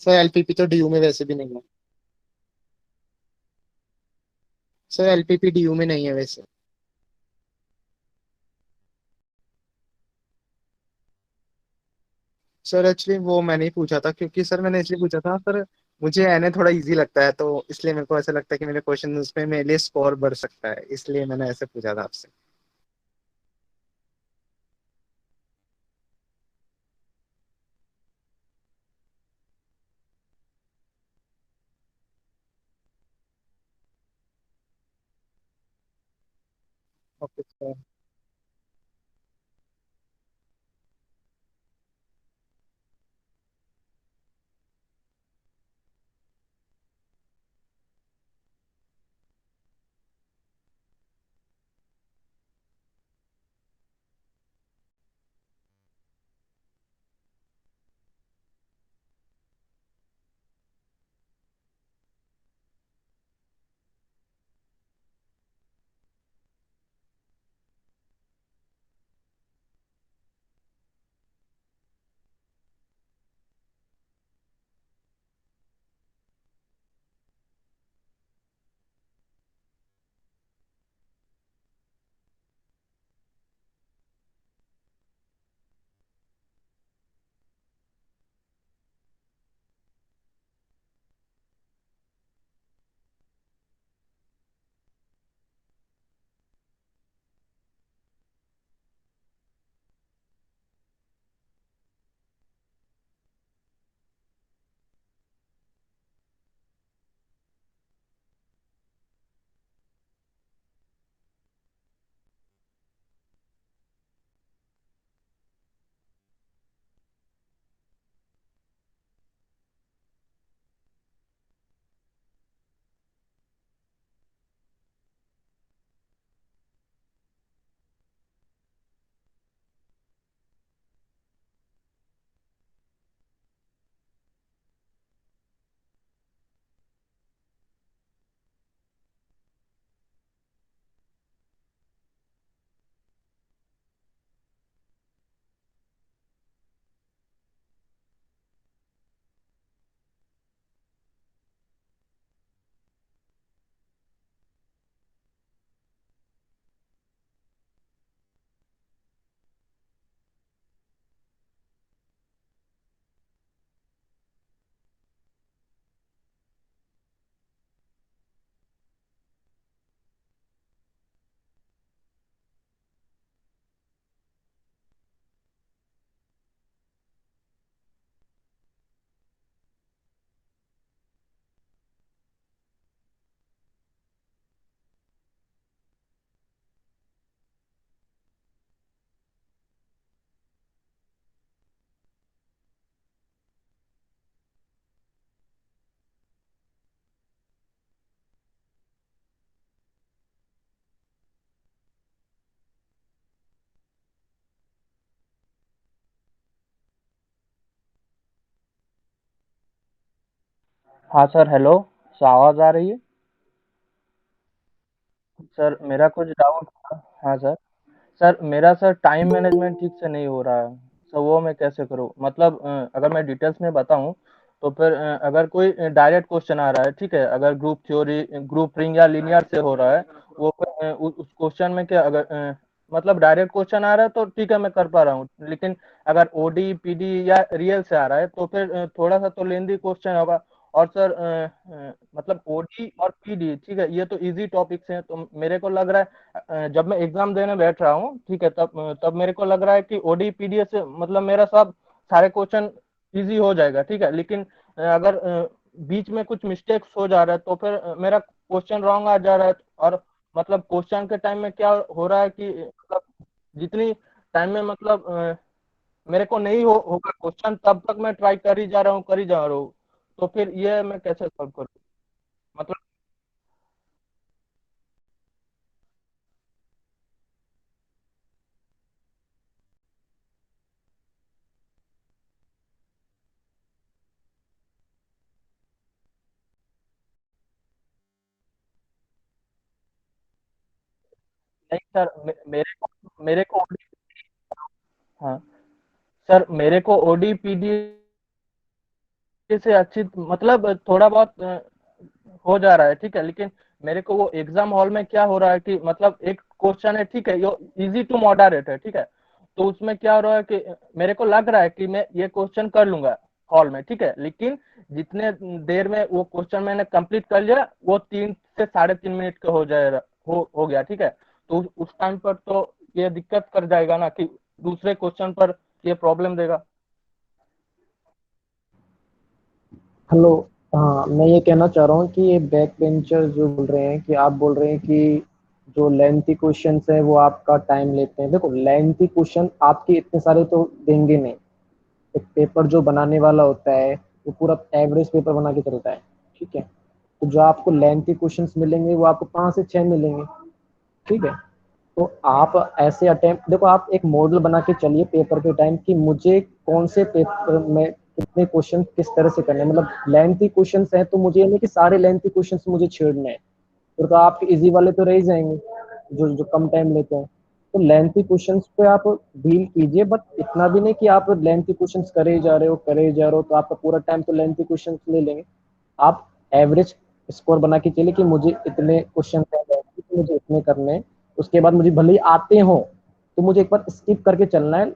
B: सर एलपीपी तो डीयू में वैसे भी नहीं है। सर एलपीपी डीयू में नहीं है वैसे। सर एक्चुअली वो मैंने ही पूछा था, क्योंकि सर मैंने इसलिए पूछा था सर, मुझे एनए थोड़ा इजी लगता है, तो इसलिए मेरे को ऐसा लगता है कि मेरे क्वेश्चन उसमें मेरे लिए स्कोर बढ़ सकता है, इसलिए मैंने ऐसे पूछा था आपसे। Okay sir.
F: हाँ सर, हेलो। सर आवाज़ आ रही है? सर मेरा कुछ डाउट था। हाँ सर। सर मेरा सर टाइम मैनेजमेंट ठीक से नहीं हो रहा है। सर वो मैं कैसे करूँ? मतलब अगर मैं डिटेल्स में बताऊँ तो फिर अगर कोई डायरेक्ट क्वेश्चन आ रहा है, ठीक है, अगर ग्रुप थ्योरी, ग्रुप रिंग या लीनियर से हो रहा है, वो फिर उस क्वेश्चन में क्या, अगर मतलब डायरेक्ट क्वेश्चन आ रहा है तो ठीक है मैं कर पा रहा हूँ, लेकिन अगर ओडी पीडी या रियल से आ रहा है तो फिर थोड़ा सा तो लेंदी क्वेश्चन होगा। और सर मतलब ओडी और पीडी, ठीक है, ये तो इजी टॉपिक्स हैं, तो मेरे को लग रहा है जब मैं एग्जाम देने बैठ रहा हूँ, ठीक है, तब तब मेरे को लग रहा है कि ओडी पीडीएफ से मतलब मेरा सब सारे क्वेश्चन इजी हो जाएगा, ठीक है, लेकिन अगर बीच में कुछ मिस्टेक्स हो जा रहा है तो फिर मेरा क्वेश्चन रॉन्ग आ जा रहा है। और मतलब क्वेश्चन के टाइम में क्या हो रहा है कि मतलब जितनी टाइम में मतलब मेरे को नहीं होगा क्वेश्चन, तब तक मैं ट्राई कर ही जा रहा हूँ, कर ही जा रहा हूँ। तो फिर ये मैं कैसे सॉल्व करूँ? मतलब नहीं सर, मेरे को हाँ सर, मेरे को ओडी पीडी से अच्छी मतलब थोड़ा बहुत हो जा रहा है, ठीक है, लेकिन मेरे को वो एग्जाम हॉल में क्या हो रहा है कि मतलब एक क्वेश्चन है, ठीक है, ये इजी टू मॉडरेट है, ठीक है, तो उसमें क्या हो रहा है कि मेरे को लग रहा है कि मैं ये क्वेश्चन कर लूंगा हॉल में, ठीक है, लेकिन जितने देर में वो क्वेश्चन मैंने कंप्लीट कर लिया वो 3 से 3.5 मिनट का हो गया, ठीक है। तो उस टाइम पर तो ये दिक्कत कर जाएगा ना कि दूसरे क्वेश्चन पर ये प्रॉब्लम देगा।
C: हेलो। हाँ, मैं ये कहना चाह रहा हूँ कि ये बैक बेंचर जो बोल रहे हैं कि आप बोल रहे हैं कि जो लेंथी क्वेश्चंस है वो आपका टाइम लेते हैं। देखो, लेंथी क्वेश्चन आपके इतने सारे तो देंगे नहीं। एक पेपर जो बनाने वाला होता है वो पूरा एवरेज पेपर बना के चलता है, ठीक है। तो जो आपको लेंथी क्वेश्चंस मिलेंगे वो आपको 5 से 6 मिलेंगे, ठीक है। तो आप ऐसे अटेम्प्ट, देखो आप एक मॉडल बना के चलिए पेपर के टाइम कि मुझे कौन से पेपर में कितने क्वेश्चन किस तरह से करने हैं। मतलब लेंथी क्वेश्चंस हैं तो मुझे ये नहीं कि सारे लेंथी क्वेश्चंस मुझे छेड़ने हैं, फिर तो आपके इजी वाले तो रह ही जाएंगे जो जो कम टाइम लेते हैं। तो लेंथी क्वेश्चंस पे आप डील कीजिए, बट इतना भी नहीं कि आप लेंथी क्वेश्चंस करे ही जा रहे हो करे ही जा रहे हो, तो आपका पूरा टाइम तो लेंथी क्वेश्चंस ले लेंगे। आप एवरेज स्कोर बना के चलिए कि मुझे इतने क्वेश्चन मुझे इतने करने हैं, उसके बाद मुझे भले ही आते हो तो मुझे एक बार स्किप करके चलना है।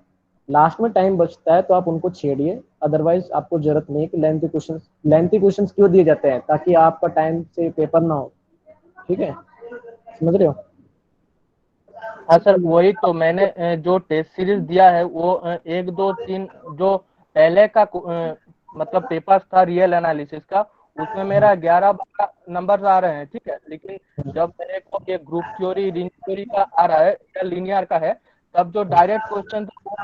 C: लास्ट में टाइम बचता है तो आप उनको छेड़िए, अदरवाइज आपको जरूरत नहीं है कि लेंथी क्वेश्चंस क्यों दिए जाते हैं, ताकि आपका टाइम से पेपर ना हो, ठीक है, समझ रहे हो।
F: हाँ सर, वही तो मैंने जो टेस्ट सीरीज दिया है वो 1, 2, 3 जो पहले का मतलब पेपर था रियल एनालिसिस का, उसमें मेरा 11-12 नंबर आ रहे हैं, ठीक है। लेकिन जब मेरे को ये ग्रुप थ्योरी रिंग थ्योरी का आ रहा है या लीनियर का है, तब जो डायरेक्ट क्वेश्चन था वो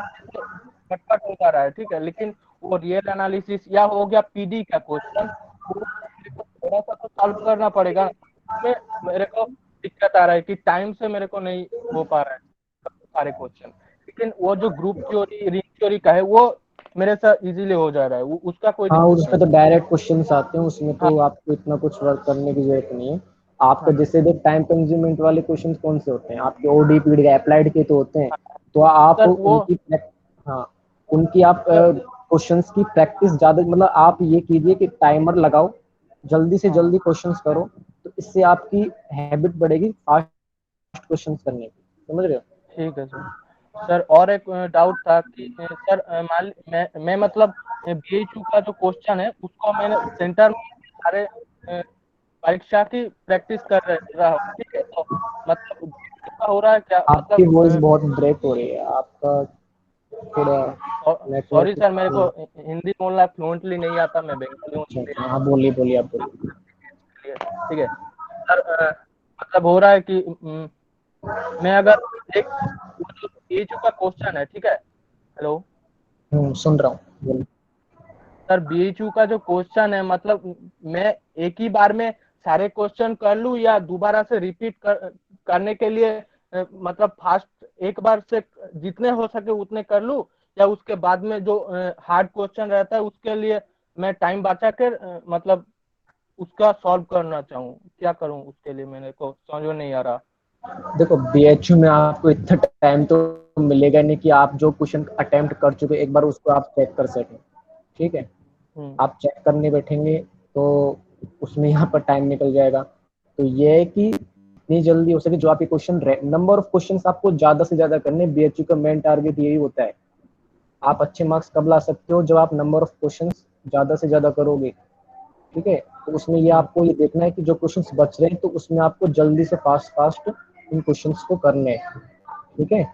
F: कट हो जा रहा है, ठीक है। लेकिन वो रियल एनालिसिस या हो गया पीडी का क्वेश्चन, वो मेरे को थोड़ा सा तो सॉल्व करना पड़ेगा। उसमें मेरे को दिक्कत आ रहा है कि टाइम से मेरे को नहीं हो पा रहा है सारे क्वेश्चन। लेकिन वो जो ग्रुप थ्योरी रिंग थ्योरी का है वो मेरे साथ इजीली हो जा रहा है, उसका कोई
C: हाँ,
F: दिक्कत
C: उसमें
F: नहीं।
C: तो डायरेक्ट क्वेश्चंस आते हैं, उसमें
F: हाँ
C: तो आपको इतना कुछ वर्क करने की जरूरत नहीं है। आपका
F: हाँ
C: जैसे देख टाइम कंज्यूमेंट वाले क्वेश्चन कौन से होते हैं आपके, ओडीपीडी के अप्लाइड के तो होते हैं।
F: हाँ
C: तो आप
F: सर वो
C: हाँ, उनकी आप
F: सर
C: क्वेश्चंस की प्रैक्टिस ज्यादा, मतलब आप ये कीजिए कि टाइमर लगाओ, जल्दी से
F: हाँ
C: जल्दी क्वेश्चंस करो, तो इससे आपकी हैबिट बढ़ेगी फास्ट क्वेश्चंस करने की, समझ रहे हो।
F: ठीक है सर। सर और एक डाउट था कि सर मान मैं मतलब बीएचयू का जो क्वेश्चन है उसको मैंने सेंटर में सारे परीक्षा की प्रैक्टिस कर रहा हूँ, ठीक है। तो मतलब BHU का हो रहा है क्या,
C: आपकी
F: मतलब
C: वॉइस बहुत ब्रेक हो रही है, आपका थोड़ा
F: सॉरी
C: नेटवर्क।
F: सर, मेरे को हिंदी बोलना फ्लुएंटली नहीं आता, मैं बंगाली हूँ,
C: अच्छा
F: इसलिए
C: अच्छा, हाँ बोलिए बोलिए, आप बोलिए।
F: ठीक है सर। मतलब हो रहा है कि मैं अगर एक बीएचयू का क्वेश्चन है, ठीक है। हेलो
C: सुन रहा हूँ, बोलिए।
F: सर, बीएचयू का जो क्वेश्चन है मतलब मैं एक ही बार में सारे क्वेश्चन कर लूं या दोबारा से करने के लिए मतलब फास्ट एक बार से जितने हो सके उतने कर लूं, या उसके बाद में जो हार्ड क्वेश्चन रहता है उसके लिए मैं टाइम बचा कर मतलब उसका सॉल्व करना चाहूँ, क्या करूँ उसके लिए मेरे को समझ में नहीं आ रहा।
C: देखो, बीएचयू में आपको इतना टाइम तो मिलेगा नहीं कि आप जो क्वेश्चन अटेम्प्ट कर चुके एक बार उसको आप चेक कर सकें, ठीक है।
F: हम्म
C: आप चेक करने बैठेंगे तो उसमें यहाँ पर टाइम निकल जाएगा। तो ये है कि जितनी जल्दी हो सके जो आपके क्वेश्चन, नंबर ऑफ क्वेश्चंस आपको ज्यादा से ज्यादा करने, बीएचयू का मेन टारगेट यही होता है। आप अच्छे मार्क्स कब ला सकते हो, जब आप नंबर ऑफ क्वेश्चंस ज्यादा से ज्यादा करोगे, ठीक है। तो उसमें ये
F: हम्म
C: आपको ये देखना है कि जो क्वेश्चंस बच रहे हैं तो उसमें आपको जल्दी से फास्ट फास्ट इन क्वेश्चंस को करने हैं, ठीक है।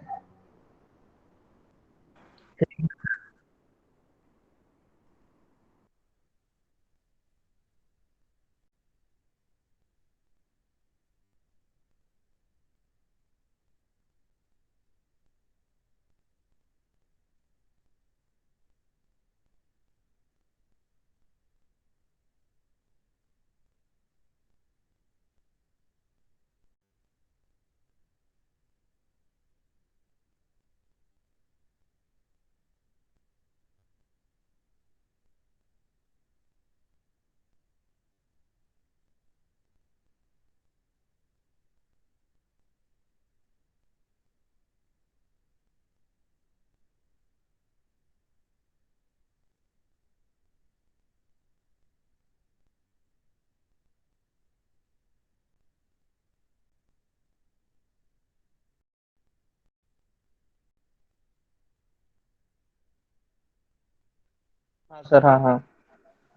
F: हाँ सर, हाँ हाँ।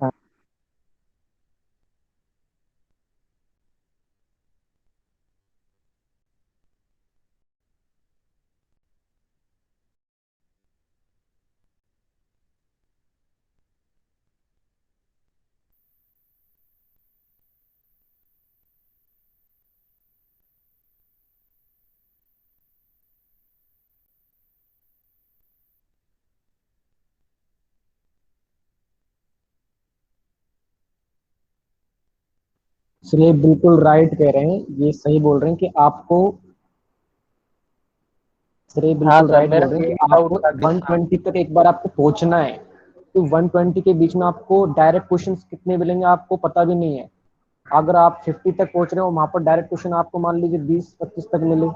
F: हाँ
C: सर ये बिल्कुल राइट कह रहे हैं, ये सही बोल रहे हैं कि आपको, सर ये
F: हाँ
C: बिल्कुल
F: सर,
C: राइट
F: मेरा
C: बोल रहे हैं
F: यही
C: कि
F: डाउट
C: आपको
F: था कि हाँ।
C: 120 तक एक बार आपको पहुंचना है। तो 120 के बीच में आपको डायरेक्ट क्वेश्चंस कितने मिलेंगे आपको पता भी नहीं है। अगर आप 50 तक पहुंच रहे हो, वहां पर डायरेक्ट क्वेश्चन आपको मान लीजिए 20-25 तक मिले,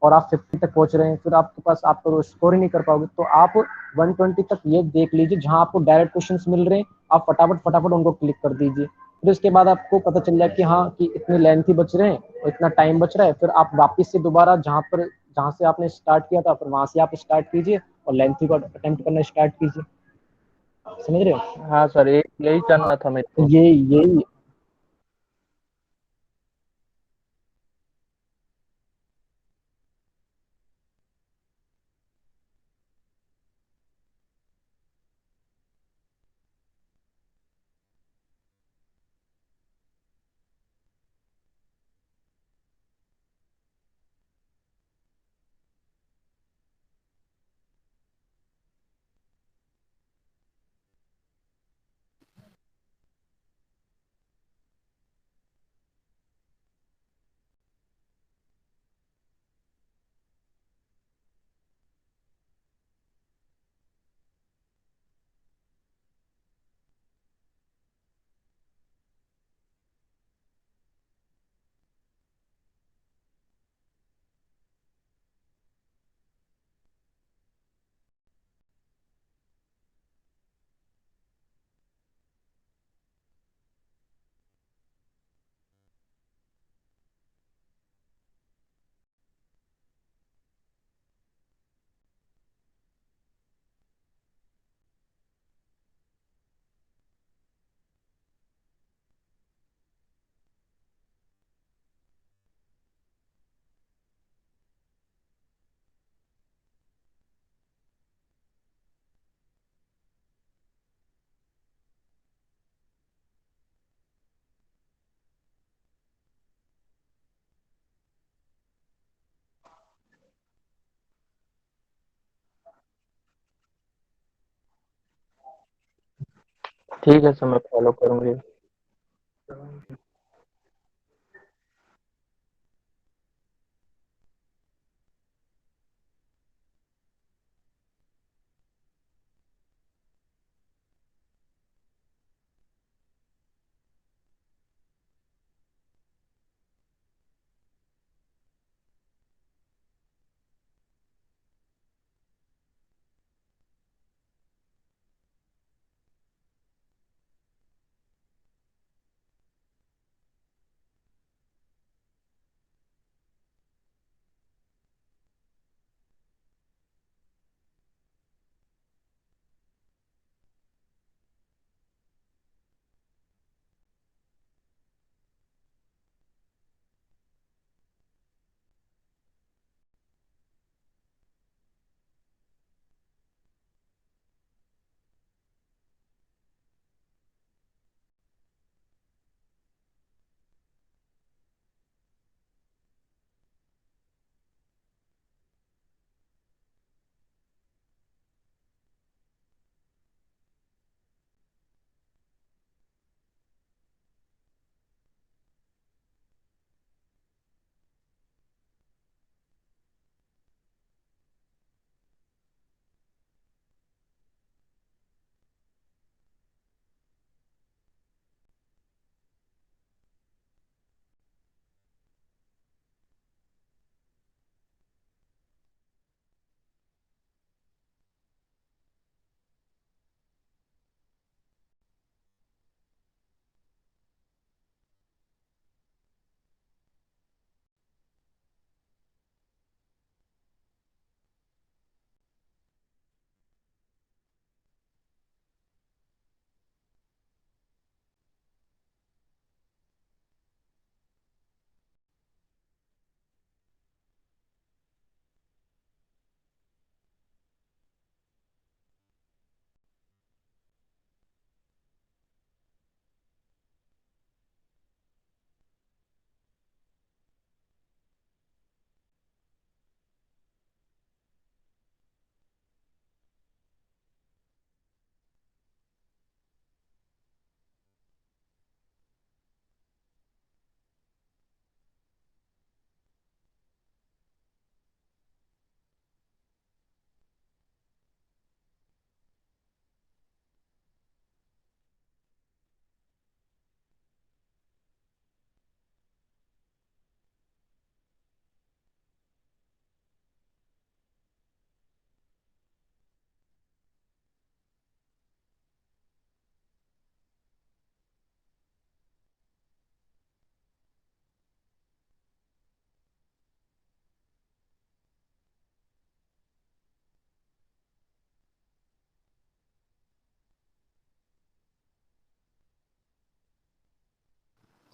C: और आप 50 तक पहुंच रहे हैं, फिर आपके पास आप तो स्कोर ही नहीं कर पाओगे। तो आप 120 तक ये देख लीजिए, जहां आपको डायरेक्ट क्वेश्चंस मिल रहे हैं आप फटाफट फटाफट उनको क्लिक कर दीजिए। फिर उसके बाद आपको पता चल जाए कि हाँ कि इतने लेंथ ही बच रहे हैं और इतना टाइम बच रहा है, फिर आप वापस से दोबारा जहां से आपने स्टार्ट किया था, फिर वहां से आप स्टार्ट कीजिए और लेंथ को अटेम्प्ट करना स्टार्ट कीजिए। समझ रहे हो?
F: हाँ सर, यही जानना था मेरे को।
C: यही
F: ठीक है सर, मैं फॉलो करूंगी।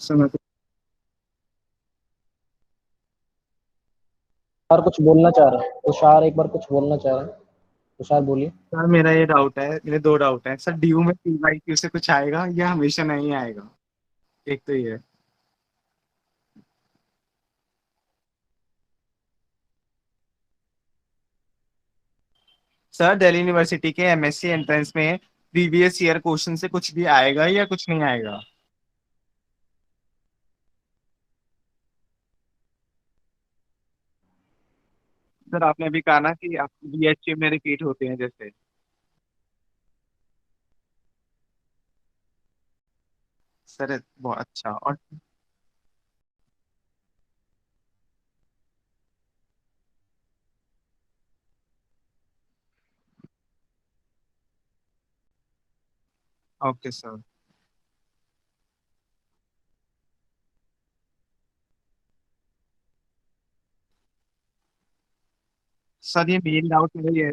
B: समय तो
C: और कुछ बोलना चाह रहे हैं तुषार, एक बार कुछ बोलना चाह रहे हैं तुषार, बोलिए।
B: सर मेरा ये डाउट है, मेरे दो डाउट है सर, ड्यू में पी बाई क्यू से कुछ आएगा या हमेशा नहीं आएगा? एक तो ये है। सर दिल्ली यूनिवर्सिटी के एमएससी एंट्रेंस में प्रीवियस ईयर क्वेश्चन से कुछ भी आएगा या कुछ नहीं आएगा? सर आपने अभी कहा ना कि आप बीएचयू में रिपीट होते हैं जैसे। सर बहुत अच्छा। और ओके सर। सर ये मेन डाउट मेरा ये है।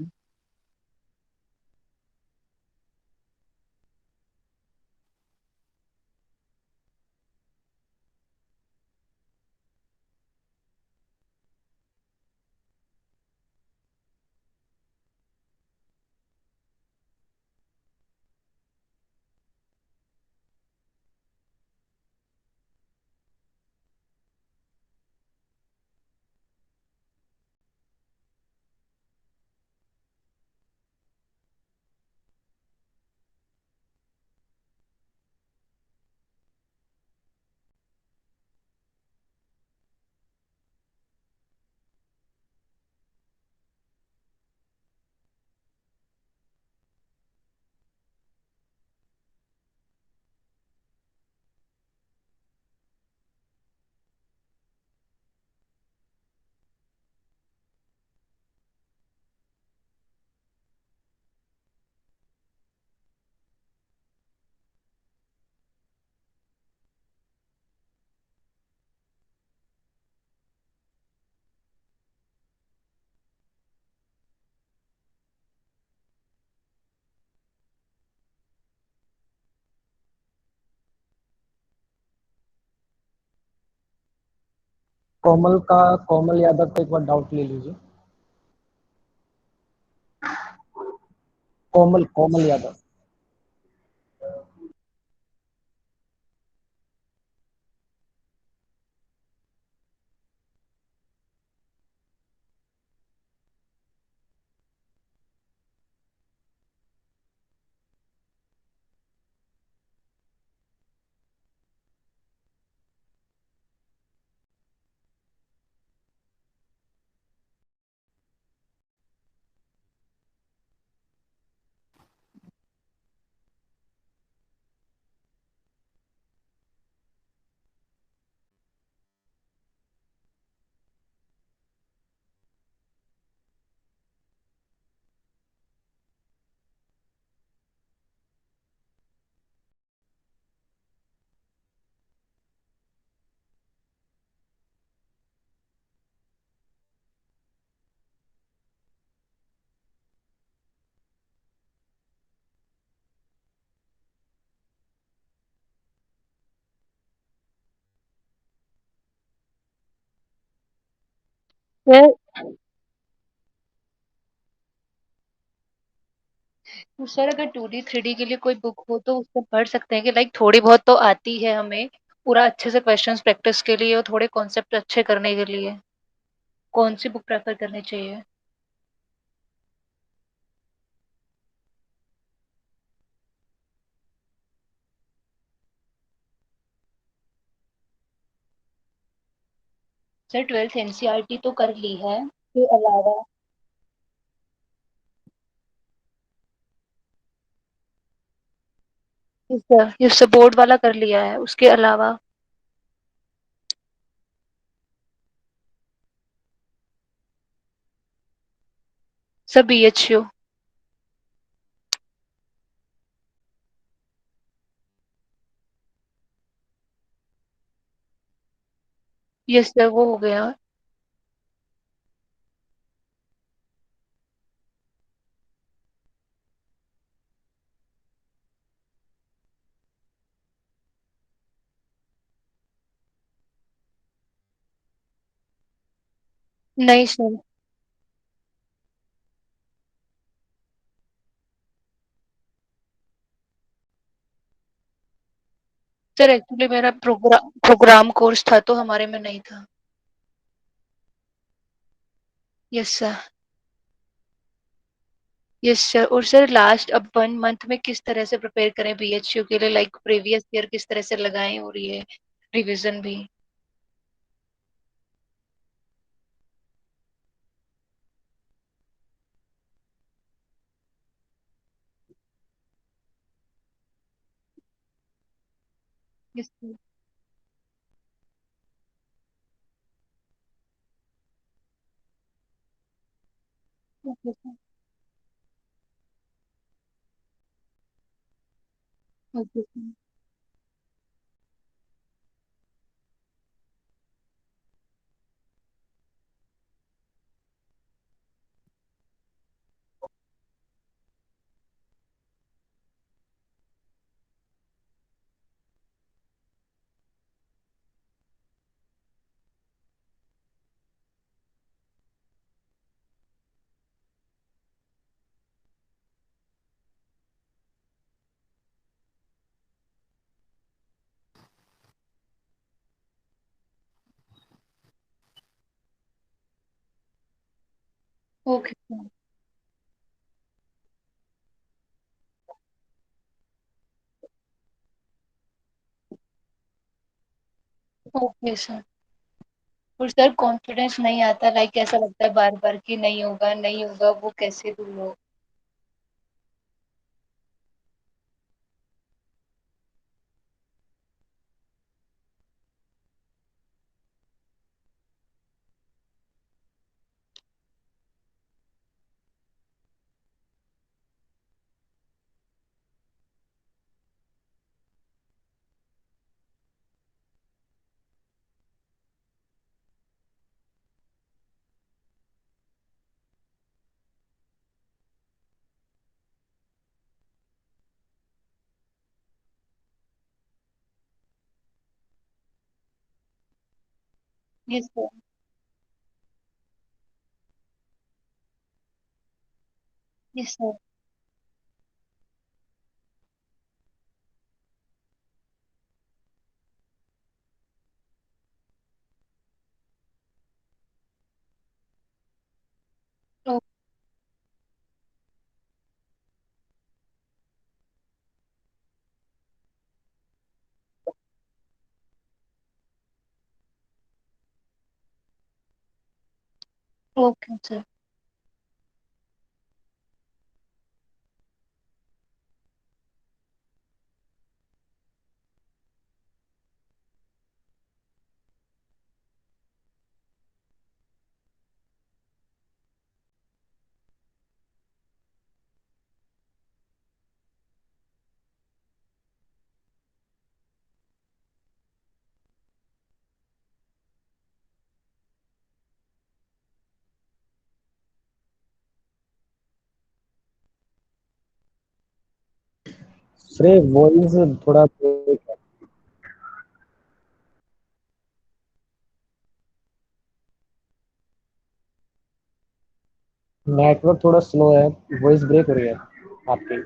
C: कोमल यादव का एक बार डाउट ले लीजिए। कोमल कोमल यादव।
G: सर सर अगर 2D 3D के लिए कोई बुक हो तो उससे पढ़ सकते हैं कि लाइक थोड़ी बहुत तो आती है हमें पूरा अच्छे से क्वेश्चंस प्रैक्टिस के लिए और थोड़े कॉन्सेप्ट अच्छे करने के लिए कौन सी बुक प्रेफर करनी चाहिए? सर 12th एनसीईआरटी तो कर ली है के अलावा इससे बोर्ड वाला कर लिया है उसके अलावा सर बीएचयू। यस सर वो हो गया। नहीं सर। सर एक्चुअली मेरा प्रोग्राम कोर्स था तो हमारे में नहीं था। Yes sir. Yes sir. और सर लास्ट अब 1 मंथ में किस तरह से प्रिपेयर करें बीएचयू के लिए, लाइक प्रीवियस ईयर किस तरह से लगाएं और ये रिवीजन भी। Yes sir. Okay sir. Okay sir. Okay sir. Okay sir. और सर कॉन्फिडेंस नहीं आता, लाइक ऐसा लगता है बार बार कि नहीं होगा नहीं होगा, वो कैसे दूर हो। Yes sir. Yes sir. Okay sir.
C: श्रेय वॉइस थोड़ा break है। नेटवर्क थोड़ा स्लो है, वॉइस ब्रेक हो रही है आपकी।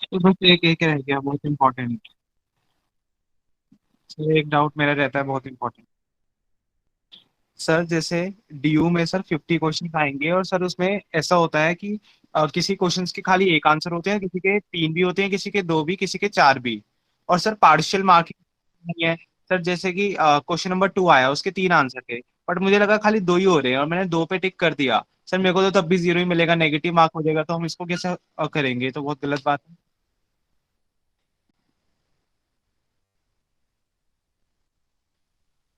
H: तो बस एक एक रह गया बहुत इम्पोर्टेंट। एक डाउट मेरा रहता है बहुत इम्पोर्टेंट। सर जैसे डीयू में सर 50 क्वेश्चन आएंगे और सर उसमें ऐसा होता है कि किसी क्वेश्चंस के खाली एक आंसर होते हैं, किसी के तीन भी होते हैं, किसी के दो भी, किसी के चार भी। और सर पार्शियल मार्किंग नहीं है। सर जैसे कि क्वेश्चन नंबर 2 आया, उसके तीन आंसर थे, बट मुझे लगा खाली दो ही हो रहे हैं और मैंने दो पे टिक कर दिया। सर मेरे को तो तब भी जीरो ही मिलेगा, नेगेटिव मार्क हो जाएगा। तो हम इसको कैसे करेंगे? तो बहुत गलत बात है।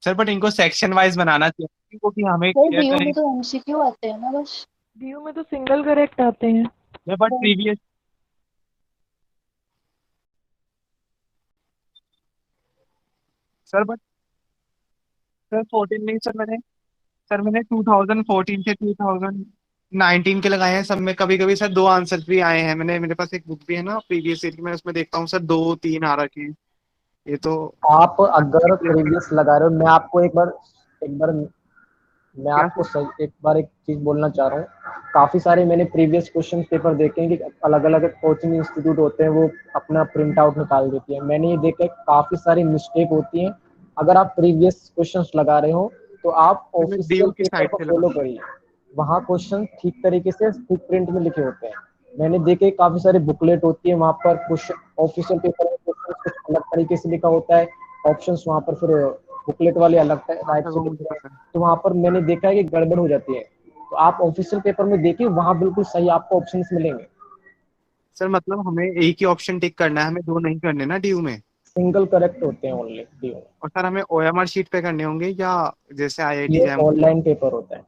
H: सर बट इनको सेक्शन वाइज बनाना चाहिए क्योंकि हमें
G: सर
H: क्लियर
G: डीयू
H: करें।
G: में तो एमसीक्यू आते हैं ना बस।
I: डीयू में तो सिंगल करेक्ट आते हैं।
H: But previous. Sir but sir 14 नहीं सर, मैंने 2014 से 2019 के लगाए हैं सब में। कभी कभी सर दो आंसर भी आए हैं। मेरे पास एक बुक भी है ना प्रीवियस ईयर की, मैं उसमें देखता हूँ सर दो तीन आ रखे हैं। ये तो
C: आप अगर प्रीवियस लगा रहे हो, मैं आपको एक बार मैं
H: क्या
C: आपको
H: सर?
C: सही एक बार एक चीज बोलना चाह रहा हूँ। काफी सारे मैंने प्रीवियस क्वेश्चन पेपर देखे हैं कि अलग अलग कोचिंग इंस्टीट्यूट होते हैं, वो अपना प्रिंट आउट निकाल देती है। मैंने ये देखा है काफी सारी मिस्टेक होती है। अगर आप प्रीवियस क्वेश्चंस लगा रहे हो तो आप
H: मैं डीयू
C: ऑफिशियल
H: की
C: पेपर
H: साइड
C: को
H: से लगा।
C: फॉलो करिए। वहाँ क्वेश्चन ठीक तरीके से ठीक प्रिंट में लिखे होते हैं। मैंने देखे काफी सारी बुकलेट होती है, वहाँ पर कुछ ऑफिशियल पेपर में क्वेश्चन कुछ अलग तरीके से लिखा होता है, ऑप्शंस वहाँ पर फिर बुकलेट वाले अलग
H: हाँ
C: टाइप
H: सर
C: से
H: वो मुझे
C: लिखते हैं।
H: पता है।
C: तो वहाँ पर मैंने देखा है कि गड़बड़ हो जाती है। तो आप ऑफिशियल पेपर में देखिए, वहाँ बिल्कुल सही आपको ऑप्शंस मिलेंगे।
H: सर मतलब हमें एक ही ऑप्शन टिक करना है, हमें दो नहीं करने ना डीयू में?
C: सिंगल करेक्ट होते हैं ओनली डी में।
H: और सर हमें ओएमआर शीट पे करने होंगे या जैसे आईआईटी
C: ये
H: जैम?
C: ऑनलाइन पेपर होता है।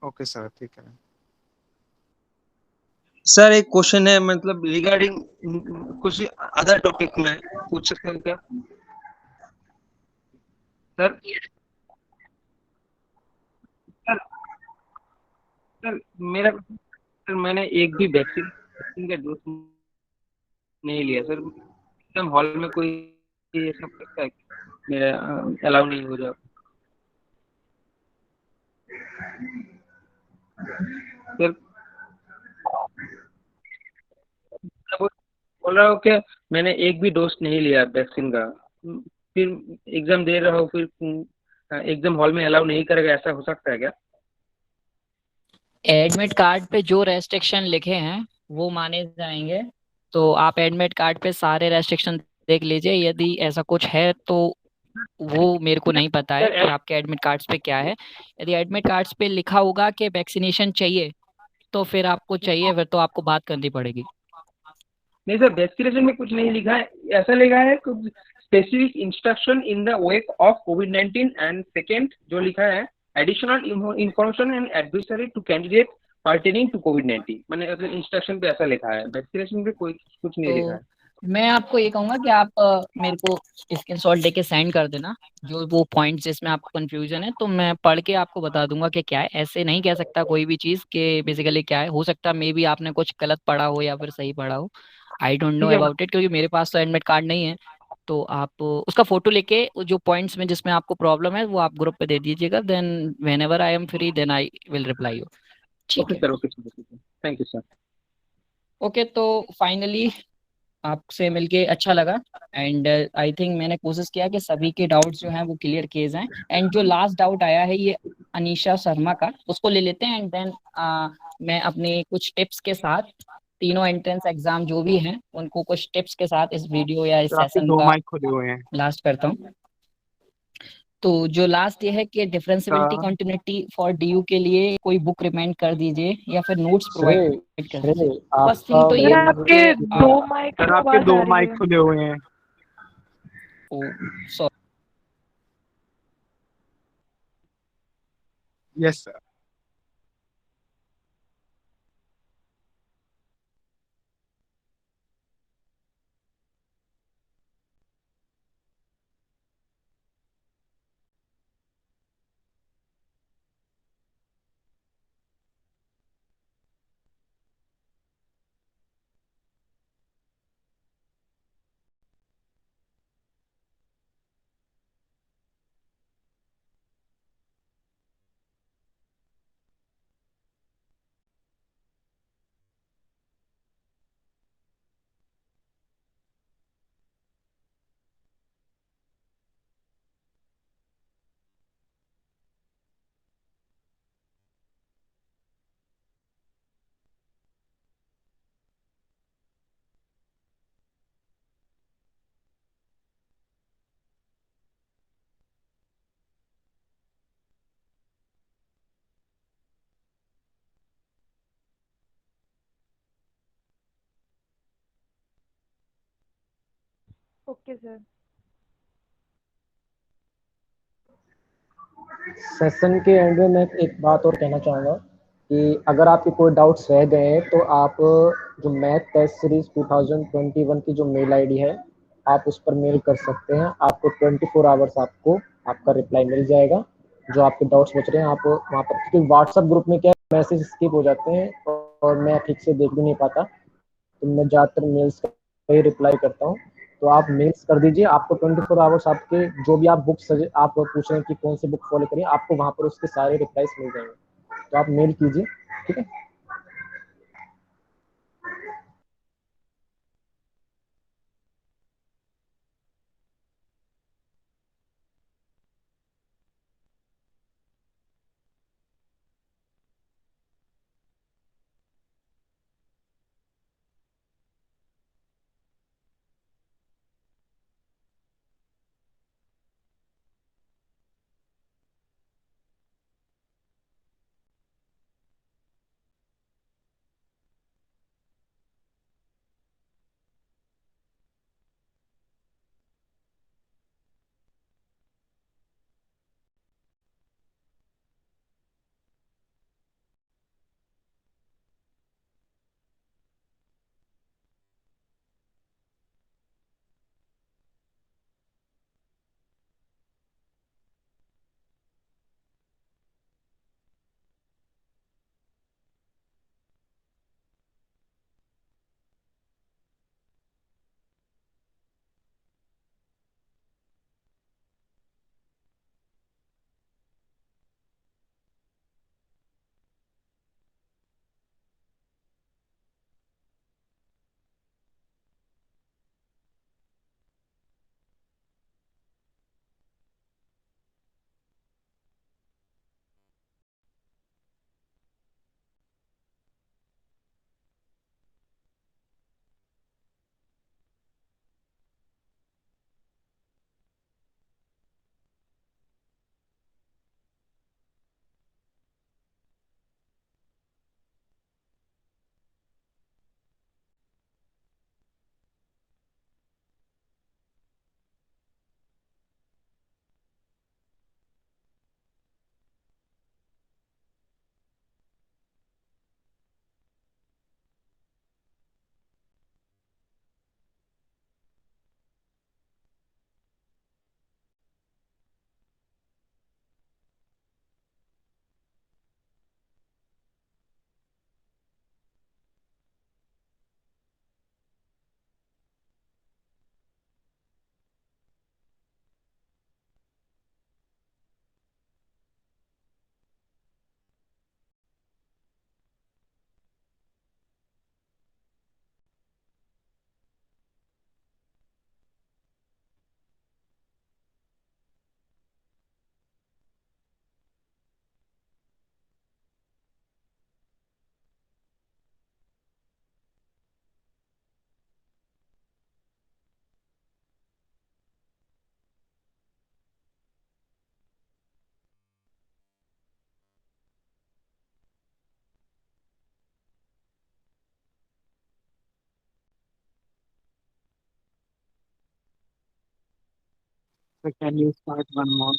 H: ओके सर ठीक है।
J: सर एक क्वेश्चन है, मतलब रिगार्डिंग कुछ अदर टॉपिक में पूछ सकते हैं क्या सर? सर सर मेरा सर मैंने एक भी वैक्सीन वैक्सीन का डोज नहीं लिया सर। एकदम हॉल में कोई ये सब करता है कि मेरा अलाउ नहीं हो रहा। सर मैं बोल रहा हूँ कि मैंने एक भी डोज नहीं लिया वैक्सीन का, फिर एग्जाम दे रहा हूँ, फिर एग्जाम हॉल में अलाउ नहीं करेगा, ऐसा हो सकता है क्या?
A: एडमिट कार्ड पे जो रेस्ट्रिक्शन लिखे हैं वो माने जाएंगे। तो आप एडमिट कार्ड पे सारे रेस्ट्रिक्शन देख लीजिए। यदि ऐसा कुछ है तो वो मेरे को नहीं पता है कि
D: सर
A: आपके एडमिट कार्ड्स पे क्या है। यदि एडमिट कार्ड्स पे लिखा होगा कि वैक्सीनेशन चाहिए तो फिर आपको चाहिए, फिर तो आपको बात करनी पड़ेगी।
D: नहीं सर, वैक्सीनेशन में कुछ नहीं लिखा है। ऐसा लिखा है कुछ specific instruction in the wake of कोविड-19 एंड सेकेंड जो लिखा है additional information and advisory to candidate pertaining to कोविड-19। मैंने इंस्ट्रक्शन पे ऐसा लिखा है, वैक्सीनेशन पे कोई कुछ नहीं लिखा
A: तो
D: है।
A: मैं आपको ये कहूंगा कि आप मेरे को स्क्रीनशॉट लेके सेंड कर देना जो वो पॉइंट्स जिसमें आपको कंफ्यूजन है, तो मैं पढ़ के आपको बता दूंगा कि क्या है। ऐसे नहीं कह सकता कोई भी चीज़ कि बेसिकली क्या है। हो सकता है मे बी आपने कुछ गलत पढ़ा हो या फिर सही पढ़ा हो। आई डोंट नो
D: ठीक है
A: अबाउट इट, क्योंकि मेरे पास तो एडमिट कार्ड नहीं है। तो आप उसका फोटो लेके वो जो पॉइंट्स में जिसमें आपको प्रॉब्लम है वो आप ग्रुप पे दे दीजिएगा। Then whenever I am free then I will reply you. ठीक
D: ओके
A: है।
D: Sir, okay sir, okay sir, thank you sir.
A: Okay, तो फाइनली आपसे मिलके अच्छा लगा। एंड आई थिंक मैंने कोशिश किया कि सभी के डाउट्स जो हैं वो क्लियर किए जाएं। एंड जो लास्ट डाउट आया है ये अनीशा शर्मा का, उसको ले लेते हैं। एंड देन मैं अपने कुछ टिप्स के साथ तीनों एंट्रेंस एग्जाम जो भी हैं उनको कुछ टिप्स के साथ इस वीडियो या इस
H: सर आपके
A: सेशन
H: दो
A: का
H: माइक खुले हुए हैं।
A: लास्ट करता हूँ। तो जो लास्ट ये है कि differentiability
H: sir
A: continuity for DU के लिए कोई बुक रिकमेंड कर दीजिए या फिर नोट्स
C: श्रेय
A: प्रोवाइड कर दीजिए।
C: श्रेय
A: फर्स्ट
C: आपका
A: थिंग तो ये
I: सर
A: था
C: वॉइस
A: कि
I: आपके दो माइक
H: सर
I: से
H: आपके
I: आवाज
H: दो
I: आ रही
H: माइक
I: है।
H: खुले हुए हैं। Yes sir.
I: Okay sir.
C: Session के एंड में मैं एक बात और कहना चाहूँगा कि अगर आपके कोई डाउट्स रह गए हैं तो आप जो मैथ टेस्ट सीरीज 2021 की जो मेल आईडी है आप उस पर मेल कर सकते हैं। आपको 24 आवर्स आपको आपका रिप्लाई मिल जाएगा। जो आपके डाउट्स बच रहे हैं आप वहाँ पर, क्योंकि व्हाट्सएप ग्रुप में क्या मैसेज स्किप हो जाते हैं और मैं ठीक से देख भी नहीं पाता, तो मैं ज़्यादातर मेल्स का ही रिप्लाई करता हूँ। तो आप मेल्स कर दीजिए, आपको 24 आवर्स आपके जो भी आप बुक आप पूछ रहे हैं कि कौन सी बुक फॉलो करिए, आपको वहाँ पर उसके सारे रिप्लाईस मिल जाएंगे। तो आप मेल कीजिए, ठीक है।
H: So can you start one more?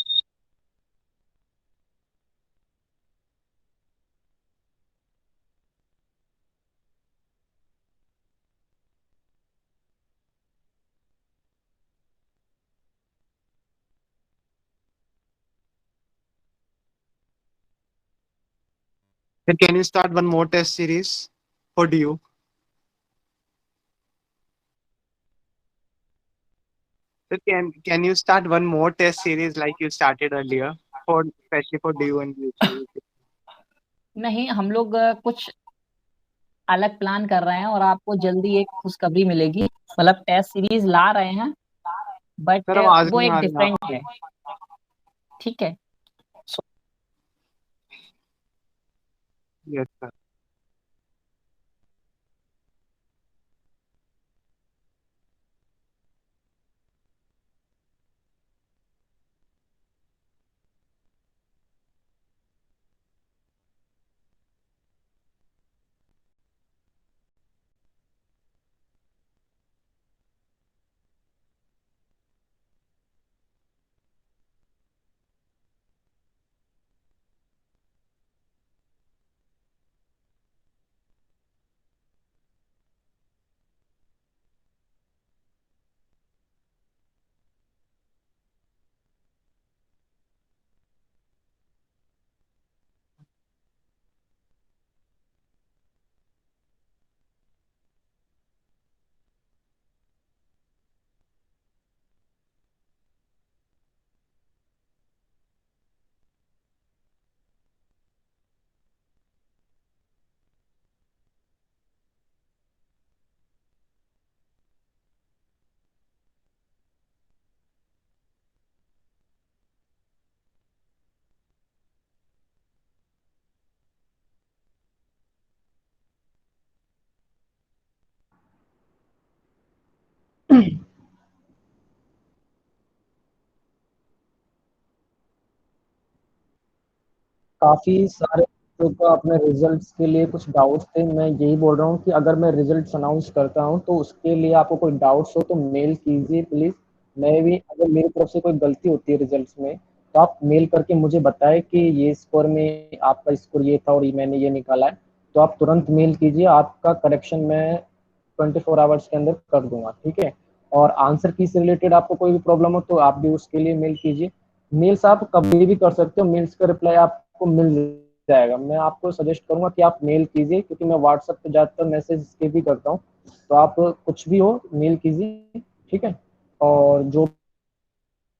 H: Then can you start one more test series for DU? So can you start one more test series like you started earlier for especially for DU and UG?
A: नहीं, हम लोग कुछ अलग plan कर रहे हैं और आपको जल्दी एक खुशखबरी मिलेगी। मतलब टेस्ट सीरीज ला रहे हैं बट
H: सर आवाज
A: वो
H: नहीं
A: एक
H: आ रही
A: डिफरेंट
H: आपकी।
A: है। ठीक है।
H: Yes sir.
C: काफी सारे बच्चों को अपने रिजल्ट्स के लिए कुछ डाउट्स थे। मैं यही बोल रहा हूँ कि अगर मैं रिजल्ट्स अनाउंस करता हूँ तो उसके लिए आपको कोई डाउट्स हो तो मेल कीजिए प्लीज। मैं भी, अगर मेरी तरफ से कोई गलती होती है रिजल्ट्स में तो आप मेल करके मुझे बताएं कि ये स्कोर में आपका स्कोर ये था और मैंने ये निकाला है, तो आप तुरंत मेल कीजिए, आपका करेक्शन मैं 24 आवर्स के अंदर कर दूंगा, ठीक है। और आंसर की से रिलेटेड आपको कोई भी प्रॉब्लम हो तो आप भी उसके लिए मेल कीजिए। मेल्स आप कभी भी कर सकते हो, मेल्स का रिप्लाई आपको मिल जाएगा। मैं आपको सजेस्ट करूंगा कि आप मेल कीजिए, क्योंकि मैं व्हाट्सएप पे ज़्यादातर मैसेज के भी करता हूँ, तो आप कुछ भी हो मेल कीजिए, ठीक है। और जो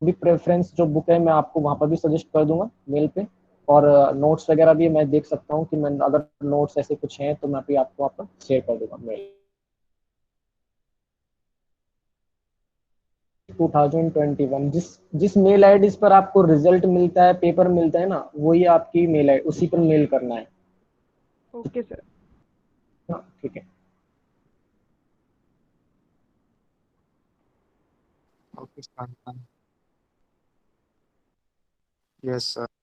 C: भी प्रेफरेंस जो बुक है मैं आपको वहाँ पर भी सजेस्ट कर दूंगा मेल पे। और नोट्स वगैरह भी मैं देख सकता हूँ कि मैं अगर नोट्स ऐसे कुछ हैं तो मैं भी आपको वहाँ पर शेयर कर दूंगा मेल। 2021 जिस जिस मेल आईडी पर आपको रिजल्ट मिलता है, पेपर मिलता है ना, वही आपकी मेल आई, उसी पर मेल करना है।
I: Okay sir.
C: हाँ, ठीक है।
H: Okay sir. Yes sir.